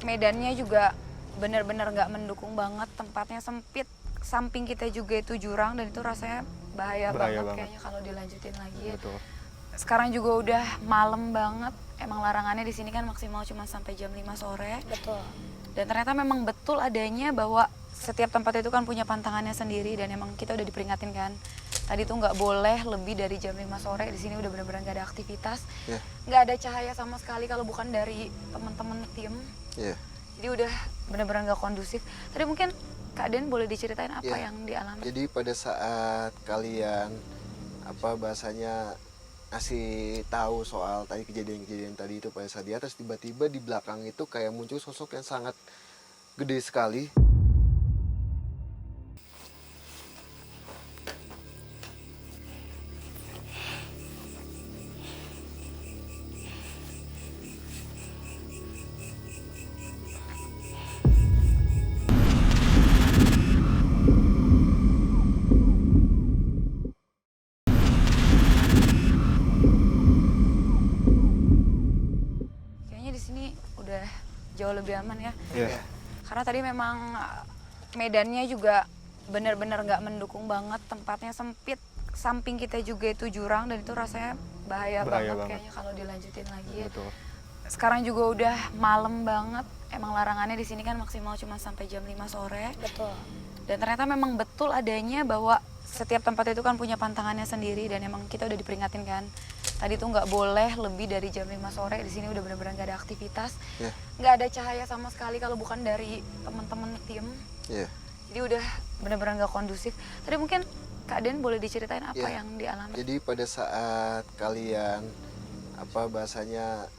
medannya juga benar-benar nggak mendukung banget, tempatnya sempit, samping kita juga itu jurang dan itu rasanya bahaya banget kayaknya kalau dilanjutin lagi ya. Betul. Sekarang juga udah malam banget, emang larangannya di sini kan maksimal cuma sampai jam 5 sore. Betul. Dan ternyata memang betul adanya bahwa setiap tempat itu kan punya pantangannya sendiri dan emang kita udah diperingatin kan. Tadi tuh nggak boleh lebih dari jam 5 sore, di sini udah benar-benar nggak ada aktivitas. Nggak ada cahaya sama sekali kalau bukan dari teman-teman tim. Jadi udah benar-benar nggak kondusif. Tadi mungkin Kak Den boleh diceritain apa yang dialami? Jadi pada saat kalian bahasanya ngasih tahu soal tadi kejadian-kejadian tadi itu pada saat di atas, tiba-tiba di belakang itu kayak muncul sosok yang sangat gede sekali. Kayaknya di sini udah jauh lebih aman ya. Iya. Karena tadi memang medannya juga benar-benar nggak mendukung banget, tempatnya sempit, samping kita juga itu jurang dan itu rasanya bahaya banget kayaknya kalau dilanjutin lagi ya. Betul. Sekarang juga udah malam banget, emang larangannya di sini kan maksimal cuma sampai jam 5 sore. Betul. Dan ternyata memang betul adanya bahwa setiap tempat itu kan punya pantangannya sendiri dan emang kita udah diperingatin kan. Tadi tuh nggak boleh lebih dari jam 5 sore, di sini udah benar-benar nggak ada aktivitas. Nggak ada cahaya sama sekali kalau bukan dari teman-teman tim. Jadi udah benar-benar nggak kondusif. Tadi mungkin Kak Den boleh diceritain apa yang dialami? Jadi pada saat kalian bahasanya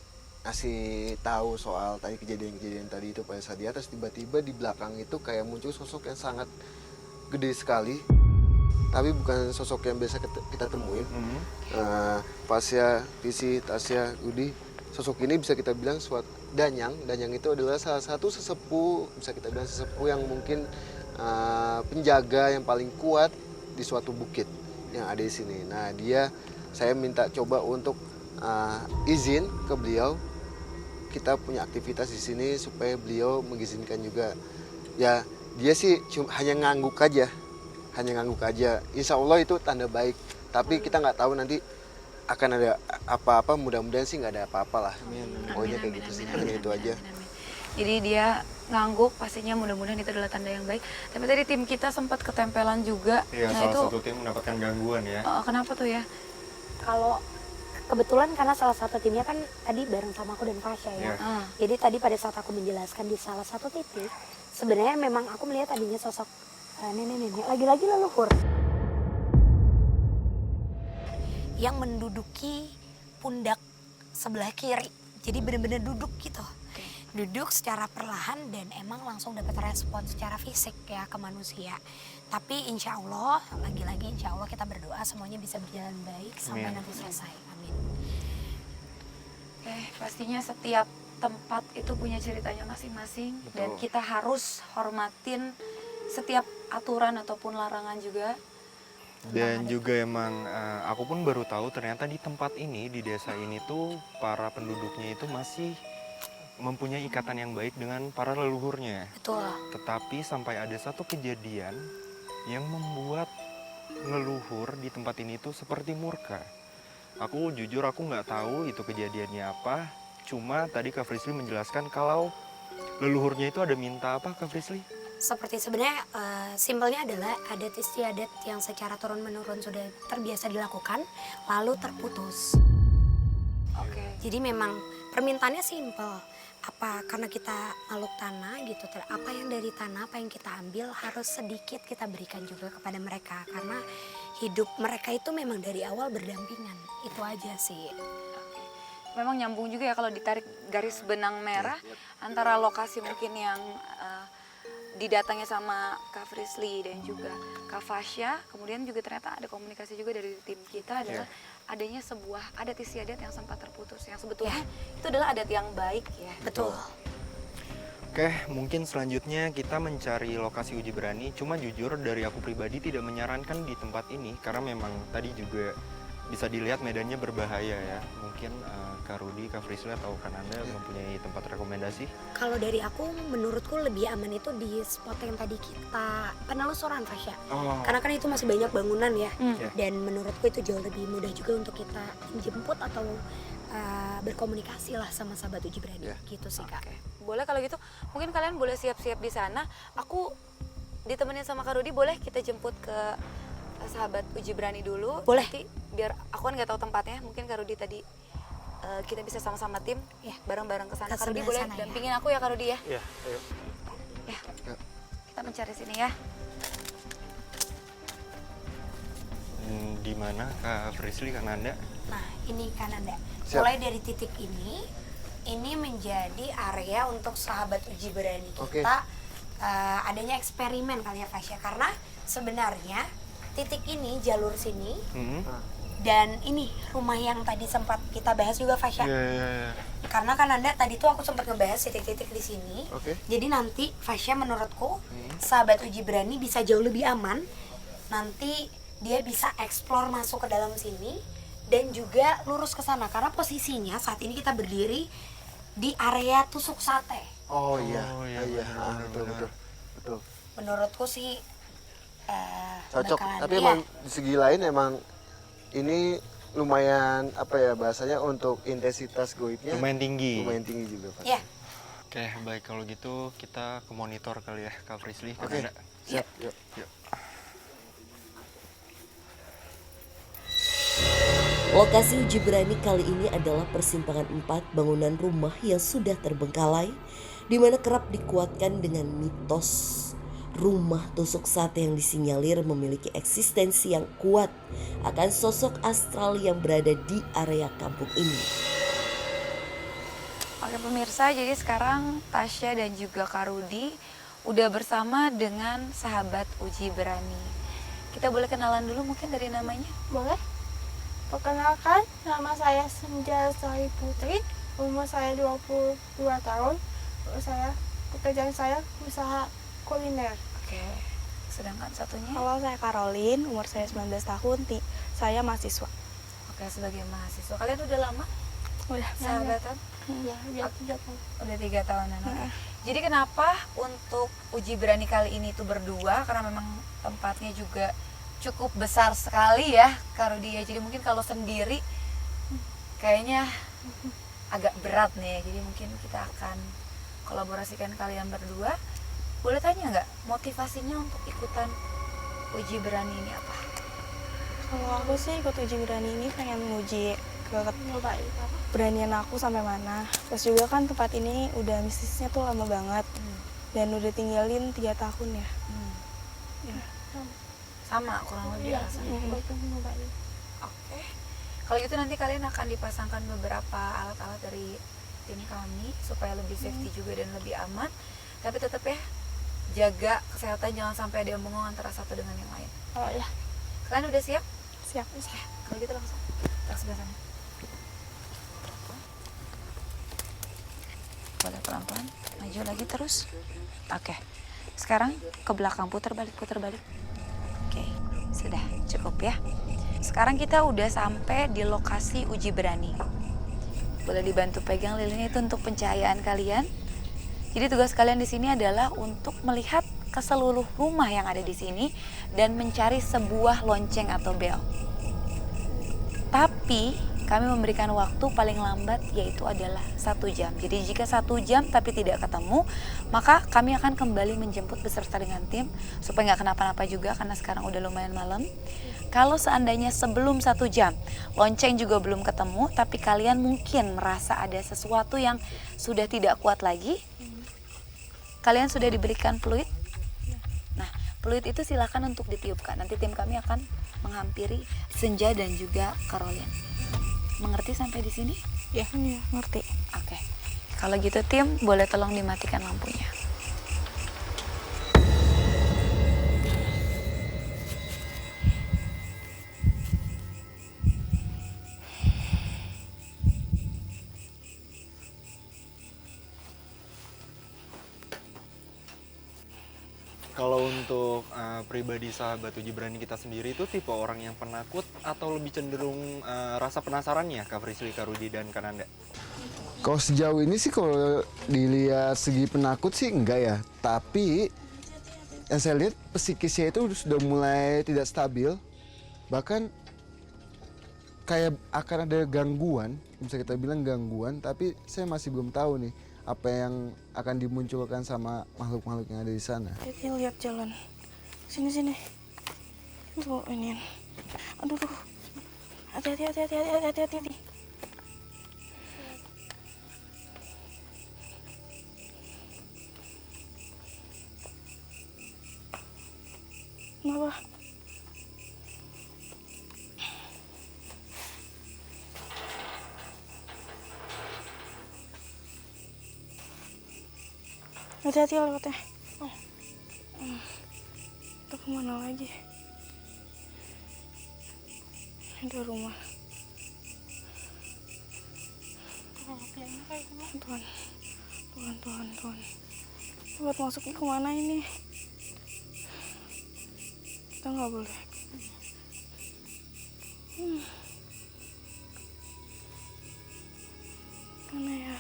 ngasih tahu soal tadi kejadian-kejadian tadi itu pada saat di atas, tiba-tiba di belakang itu kayak muncul sosok yang sangat gede sekali, tapi bukan sosok yang biasa kita temuin. Fasya, Visi, Tasya, Udi, sosok ini bisa kita bilang Danyang itu adalah salah satu sesepuh, bisa kita bilang sesepuh yang mungkin penjaga yang paling kuat di suatu bukit yang ada di sini. Nah, saya minta coba untuk izin ke beliau, kita punya aktivitas di sini supaya beliau mengizinkan juga. Ya, dia sih hanya ngangguk aja. Insya Allah itu tanda baik. Tapi kita nggak tahu nanti akan ada apa-apa. Mudah-mudahan sih nggak ada apa-apa lah. Pokoknya kayak gitu sih. Hanya itu aja. Jadi dia ngangguk, pastinya mudah-mudahan itu adalah tanda yang baik. Tapi tadi tim kita sempat ketempelan juga. Iya, nah, salah satu tim mendapatkan gangguan ya. Kenapa tuh ya? Kalau kebetulan karena salah satu timnya kan tadi bareng sama aku dan Fasya ya. Jadi tadi pada saat aku menjelaskan di salah satu titik, sebenarnya memang aku melihat tadinya sosok nenek-nenek lagi-lagi leluhur yang menduduki pundak sebelah kiri. Jadi benar-benar duduk gitu. Duduk secara perlahan dan emang langsung dapat respon secara fisik ya ke manusia. Tapi insya Allah, lagi-lagi insya Allah kita berdoa semuanya bisa berjalan baik sampai nanti selesai. Amin. Pastinya setiap tempat itu punya ceritanya masing-masing. Dan kita harus hormatin setiap aturan ataupun larangan juga. Dan juga emang aku pun baru tahu ternyata di tempat ini, di desa ini tuh para penduduknya itu masih mempunyai ikatan yang baik dengan para leluhurnya. Betul. Tetapi sampai ada satu kejadian yang membuat leluhur di tempat ini tuh seperti murka. Aku jujur aku nggak tahu itu kejadiannya apa. Cuma tadi Kak Frisly menjelaskan kalau leluhurnya itu ada minta apa Kak Frisly? Seperti sebenarnya simpelnya adalah adat istiadat yang secara turun-menurun sudah terbiasa dilakukan, lalu terputus. Jadi memang permintaannya simpel. Karena kita makhluk tanah gitu, apa yang dari tanah, apa yang kita ambil harus sedikit kita berikan juga kepada mereka. Karena hidup mereka itu memang dari awal berdampingan. Itu aja sih. Memang nyambung juga ya kalau ditarik garis benang merah antara lokasi mungkin yang didatangi sama Kak Frisly dan juga Kak Fasya. Kemudian juga ternyata ada komunikasi juga dari tim kita adalah adanya sebuah adat istiadat yang sempat terputus. Yang sebetulnya itu adalah adat yang baik ya. Betul. Oke, mungkin selanjutnya kita mencari lokasi uji berani. Cuma jujur dari aku pribadi tidak menyarankan di tempat ini karena memang tadi juga bisa dilihat medannya berbahaya ya. Mungkin Kak Rudi, Kak Frisly atau Kak Nanda mempunyai tempat rekomendasi? Kalau dari aku, menurutku lebih aman itu di spot yang tadi kita penelusuran, Fasya. Oh. Karena kan itu masih banyak bangunan ya. Yeah. Dan menurutku itu jauh lebih mudah juga untuk kita jemput atau berkomunikasi lah sama sahabat uji berani. Gitu sih Kak. Boleh kalau gitu, mungkin kalian boleh siap-siap di sana. Aku ditemenin sama Kak Rudi, boleh kita jemput ke sahabat uji berani dulu. Boleh. Nanti biar aku kan nggak tahu tempatnya, mungkin Kak Rudi tadi kita bisa sama-sama tim bareng-bareng ke sana. Kak Rudi boleh dampingin aku ya Kak Rudi ya? Iya, ayo. Ya. Kita mencari sini ya. Di mana Kak Frisly, Kak Nanda? Nah, ini kan Anda. Siap. Mulai dari titik ini menjadi area untuk sahabat uji berani kita. Adanya eksperimen kali ya Fasya, karena sebenarnya titik ini, jalur sini, dan ini rumah yang tadi sempat kita bahas juga Fasya. Karena kan Anda tadi tuh aku sempat ngebahas titik-titik di sini. Jadi nanti Fasya menurutku sahabat uji berani bisa jauh lebih aman. Nanti dia bisa explore masuk ke dalam sini dan juga lurus ke sana karena posisinya saat ini kita berdiri di area tusuk sate. Oh iya, betul. Menurutku sih Cocok. bakalan, Tapi emang di segi lain emang ini lumayan apa ya bahasanya untuk intensitas goibnya Lumayan tinggi. Lumayan tinggi juga Pak. Iya. Oke, baik kalau gitu kita ke monitor kali ya Kak Frisly, Kak Oke. Nanda. Siap. Yuk. Lokasi uji berani kali ini adalah persimpangan 4 bangunan rumah yang sudah terbengkalai, di mana kerap dikuatkan dengan mitos rumah tusuk sate yang disinyalir memiliki eksistensi yang kuat akan sosok astral yang berada di area kampung ini. Oke pemirsa, jadi sekarang Tasya dan juga Kak Rudi udah bersama dengan sahabat uji berani. Kita boleh kenalan dulu mungkin dari namanya? Boleh. Perkenalkan, nama saya Senja Sari Putri, umur saya 22 tahun. Pekerjaan saya usaha kuliner. Oke, sedangkan satunya? Halo, saya Caroline, umur saya 19 tahun, saya mahasiswa. Oke, sebagai mahasiswa. Kalian udah lama? Udah. Sahabatan? Udah 3 tahun. Udah 3 tahunan. Jadi kenapa untuk uji berani kali ini tuh berdua? Karena memang tempatnya juga cukup besar sekali ya Kak Rudi ya. Jadi mungkin kalau sendiri kayaknya agak berat nih. Jadi mungkin kita akan kolaborasikan kalian berdua. Boleh tanya nggak motivasinya untuk ikutan uji berani ini apa? Kalau aku sih ikut uji berani ini pengen nguji beranian aku sampai mana. Terus juga kan tempat ini udah bisnisnya tuh lama banget. Dan udah tinggalin 3 tahun ya. Ya. Sama kurang lebih alasannya. Oke. Kalau gitu nanti kalian akan dipasangkan beberapa alat-alat dari tim kami supaya lebih safety juga dan lebih aman. Tapi tetap ya jaga kesehatan, jangan sampai ada yang bengong antara satu dengan yang lain. Oh ya. Kalian udah siap? Siap. Kalau gitu langsung kita sebelah sana. Boleh pelan-pelan, maju lagi terus. Oke. Sekarang ke belakang, putar balik. Oke, sudah cukup ya. Sekarang kita udah sampai di lokasi uji berani. Boleh dibantu pegang lilinnya itu untuk pencahayaan kalian. Jadi tugas kalian di sini adalah untuk melihat ke seluruh rumah yang ada di sini dan mencari sebuah lonceng atau bel. Tapi kami memberikan waktu paling lambat yaitu adalah 1 jam. Jadi jika 1 jam tapi tidak ketemu, maka kami akan kembali menjemput beserta dengan tim supaya nggak kenapa-napa juga karena sekarang udah lumayan malam. Kalau seandainya sebelum 1 jam lonceng juga belum ketemu, tapi kalian mungkin merasa ada sesuatu yang sudah tidak kuat lagi, kalian sudah diberikan fluid. Nah, fluid itu silakan untuk ditiupkan. Nanti tim kami akan menghampiri Senja dan juga Caroline. Mengerti sampai di sini? Ya, ngerti. Oke. Kalau gitu tim, boleh tolong dimatikan lampunya. Kalau untuk pribadi sahabat Uji Berani kita sendiri itu tipe orang yang penakut atau lebih cenderung rasa penasaran ya, Kak Frisly, Kak Rudi, dan Kak Nanda? Kalau sejauh ini sih kalau dilihat segi penakut sih enggak ya. Tapi yang saya lihat psikisnya itu sudah mulai tidak stabil. Bahkan kayak akan ada gangguan, bisa kita bilang gangguan, tapi saya masih belum tahu nih apa yang akan dimunculkan sama makhluk-makhluk yang ada di sana. Lihat jalan. Sini. Tuh ini. Aduh. Hati-hati. Kenapa? Hati-hati lewatnya. Kita kemana lagi? Ada rumah. Tuhan. Buat masuknya kemana ini? Kita nggak boleh. Mana ya?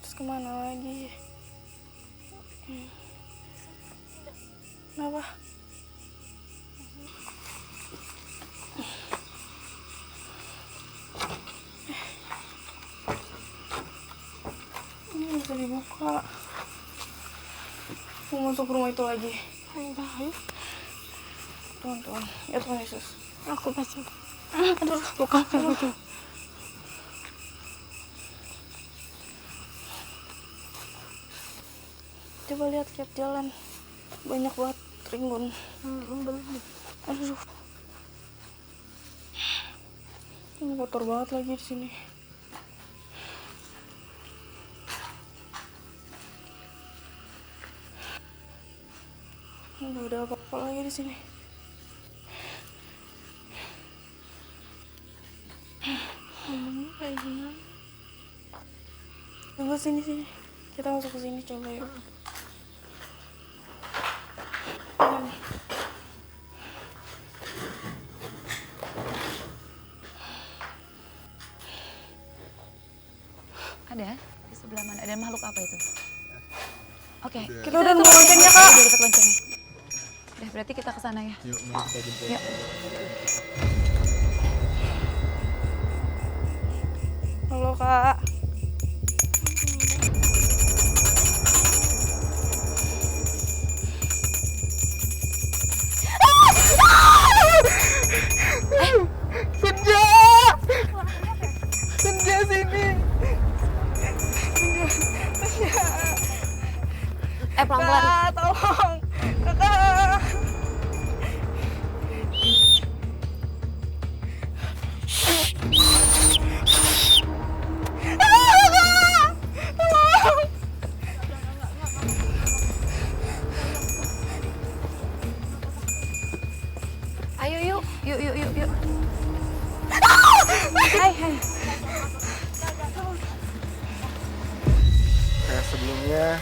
Terus kemana lagi? Kenapa? Ini bisa dibuka. Mau masuk rumah itu lagi. Ayo. Tuhan. Ya Tuhan Yesus. Aku pasti. Aduh, buka pintu. Coba lihat jalan. Banyak banget rimbun. Aduh. Ini kotor banget lagi di sini. Nggak ada apa-apa lagi di sini. Kayak gimana? Tunggu sini. Kita masuk ke sini coba yuk. Ada? Di sebelah mana? Ada makhluk apa itu? Oke. Kita udah nemu loncengnya, Kak. Udah dapat loncengnya. Udah, berarti kita ke sana ya. Yuk, kita jemput. Yuk. Halo, Kak. Senja sini. Pelan-pelan. Kak, tolong. Kakak. Ayo yuk. Hai. Sebelumnya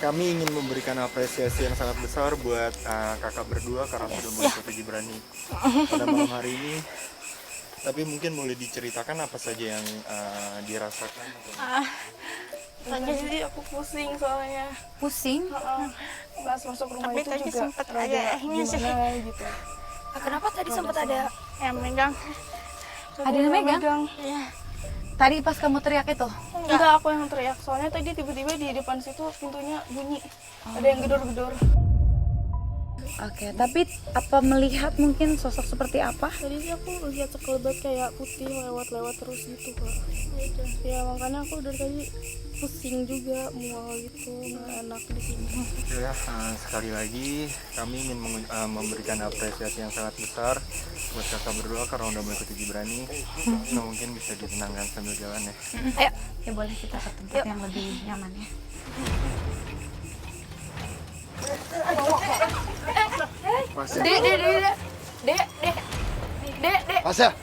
kami ingin memberikan apresiasi yang sangat besar buat kakak berdua karena sudah mengikuti Uji Berani pada malam hari ini. Tapi mungkin boleh diceritakan apa saja yang dirasakan? Jadi aku pusing soalnya. Pusing? Pas masuk rumah Tapi itu tadi juga sempat ada ini sih. gitu. Kenapa tadi sempat ada yang megang? Ada yang megang? Iya. Tadi pas kamu teriak itu? Enggak, aku yang teriak. Soalnya tadi tiba-tiba di depan situ pintunya bunyi. Ada yang gedor-gedor. Oke, tapi apa melihat mungkin sosok seperti apa? Tadi sih aku lihat sekelebat kayak putih lewat-lewat terus gitu, Kak. Ya makanya aku dari tadi pusing juga, mual gitu, nggak enak di sini. Ya, sekali lagi kami ingin memberikan apresiasi yang sangat besar buat kakak berdua karena udah mengikuti Jibrani. Nah, mungkin bisa ditenangkan sambil jalan ya. Ayo, ya boleh kita ke tempat yang lebih nyaman ya. Dek. Pasya.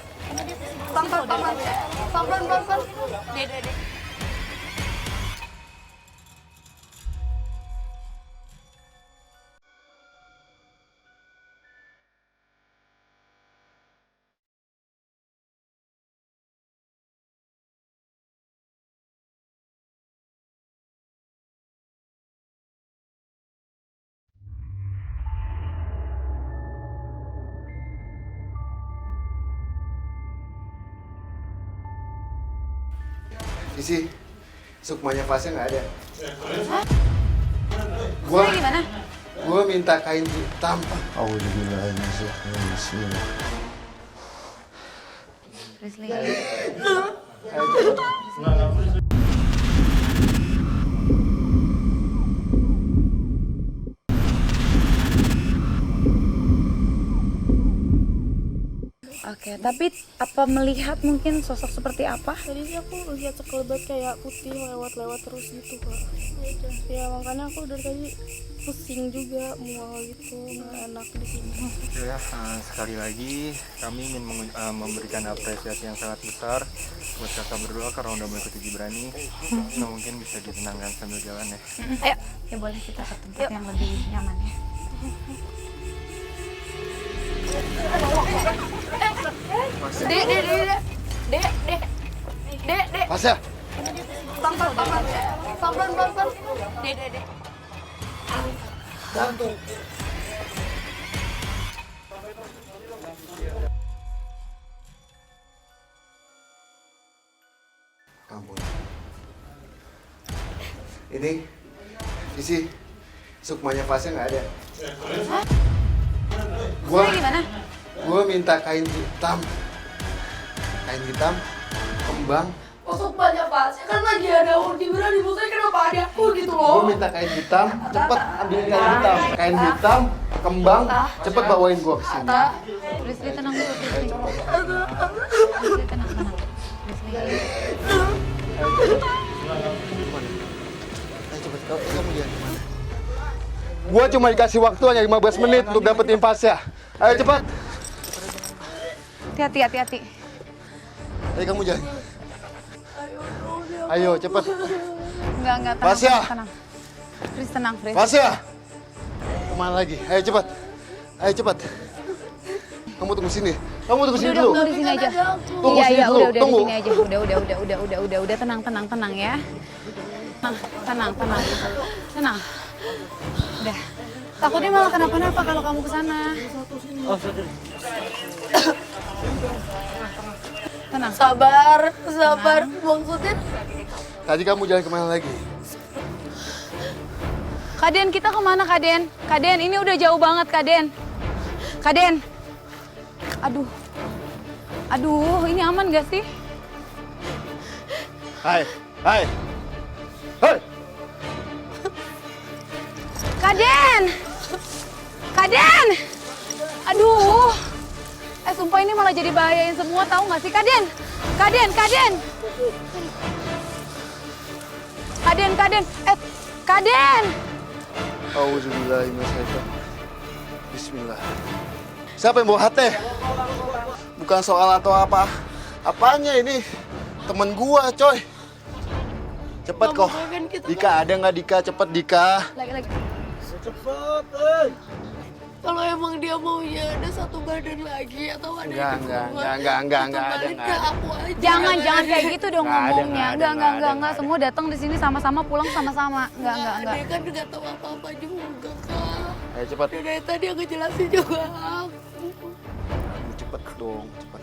Pelan-pelan. Dek. Isi, sukmanya Pasya nggak ada. Gimana? Gua minta kain hitam. Oke, tapi apa melihat mungkin sosok seperti apa? Tadi sih aku lihat sekelebat kayak putih lewat-lewat terus gitu kak. Ya makanya aku dari tadi pusing juga, mual gitu, nggak enak di sini. Ya, sekali lagi kami ingin memberikan apresiasi yang sangat besar buat kakak berdua karena udah mengikuti Jibrani. Nah, mungkin bisa ditenangkan sambil jalan ya. Ayo, ya boleh kita ke tempat yang lebih nyaman ya. Dek. Pasya. Pelan-pelan. Dek. Gantung. Ampun. Ini, isi, sukmanya Pasya nggak ada. Gua minta kain hitam, kembang. Masuk banyak Pak, saya kan lagi ada Jibrani, maksudnya kenapa ada aku gitu loh. Gua minta kain hitam, cepet ambil kain hitam, kembang, cepet bawain gua kesini. Rizli tenang dulu, Rizli. Tenang. Gua cuma dikasih waktu hanya 15 menit untuk dapetin Pasya. Ayo cepat. Hati-hati. Ayo kamu jalan. Ayo cepat. Enggak, Pasya. tenang. Fris, tenang, Fris. Pasya. Kemana lagi? Ayo cepat. Kamu tunggu sini. Tunggu sini dulu. Udah di sini aja. Tunggu sini dulu. Udah di sini aja. Udah, tenang ya. Tenang. Udah. Takutnya malah kenapa-napa kalau kamu ke sana. Tenang. Sabar. Maksudnya Tadi kamu jalan kemana lagi? Kaden, kita kemana Kaden? Kaden, ini udah jauh banget Kaden. Aduh, ini aman gak sih? Hai. Kaden! Aduh! Sumpah ini malah jadi bahayain semua, tahu nggak sih? Kaden! Kaden! Auzubillahiminasyaitonir. Bismillah. Siapa yang bawa hati? Bukan soal atau apa. Apanya ini? Temen gua, coy. Cepet kok. Dika, ada nggak Dika? Cepet Dika. Lagi. Cepet, kalau emang dia maunya ada satu badan lagi atau ada Enggak ada. Aku aja. Jangan kayak gitu dong ngomongnya. Enggak. Semua datang di sini sama-sama, pulang sama-sama. Enggak. Dia kan nggak tahu apa-apa juga kak. Ayo cepat. Dari tadi aku jelasin juga. Cepet dong, cepet.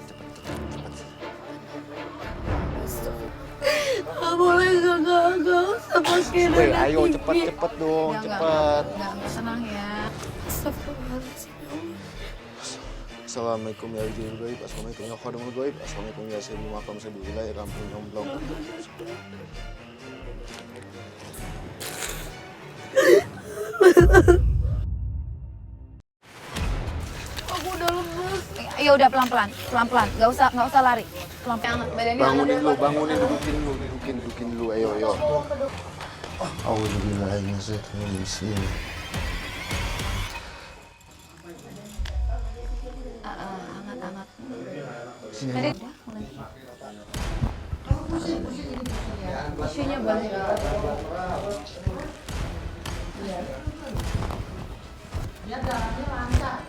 Nggak boleh enggak usah pakai nada Ayo tinggi. cepet dong, cepet. Enggak, tenang ya. Assalamualaikum ya Rijal Gaib, Assalamualaikum ya Khadimul Gaib, Assalamualaikum ya Sayyidul Maqam Sayyidul Ilai, Rampung Nyomblong. Aku udah lemes. Ya udah pelan-pelan, pelan-pelan. Nggak usah lari. Pelan-pelan. Badannya Bangunin dulu, dudukin dulu, ayo. Auzubillahiminasyaitonirrajim. Hangat-hangat. Sini. Tisunya boleh. Biar jalannya lancar.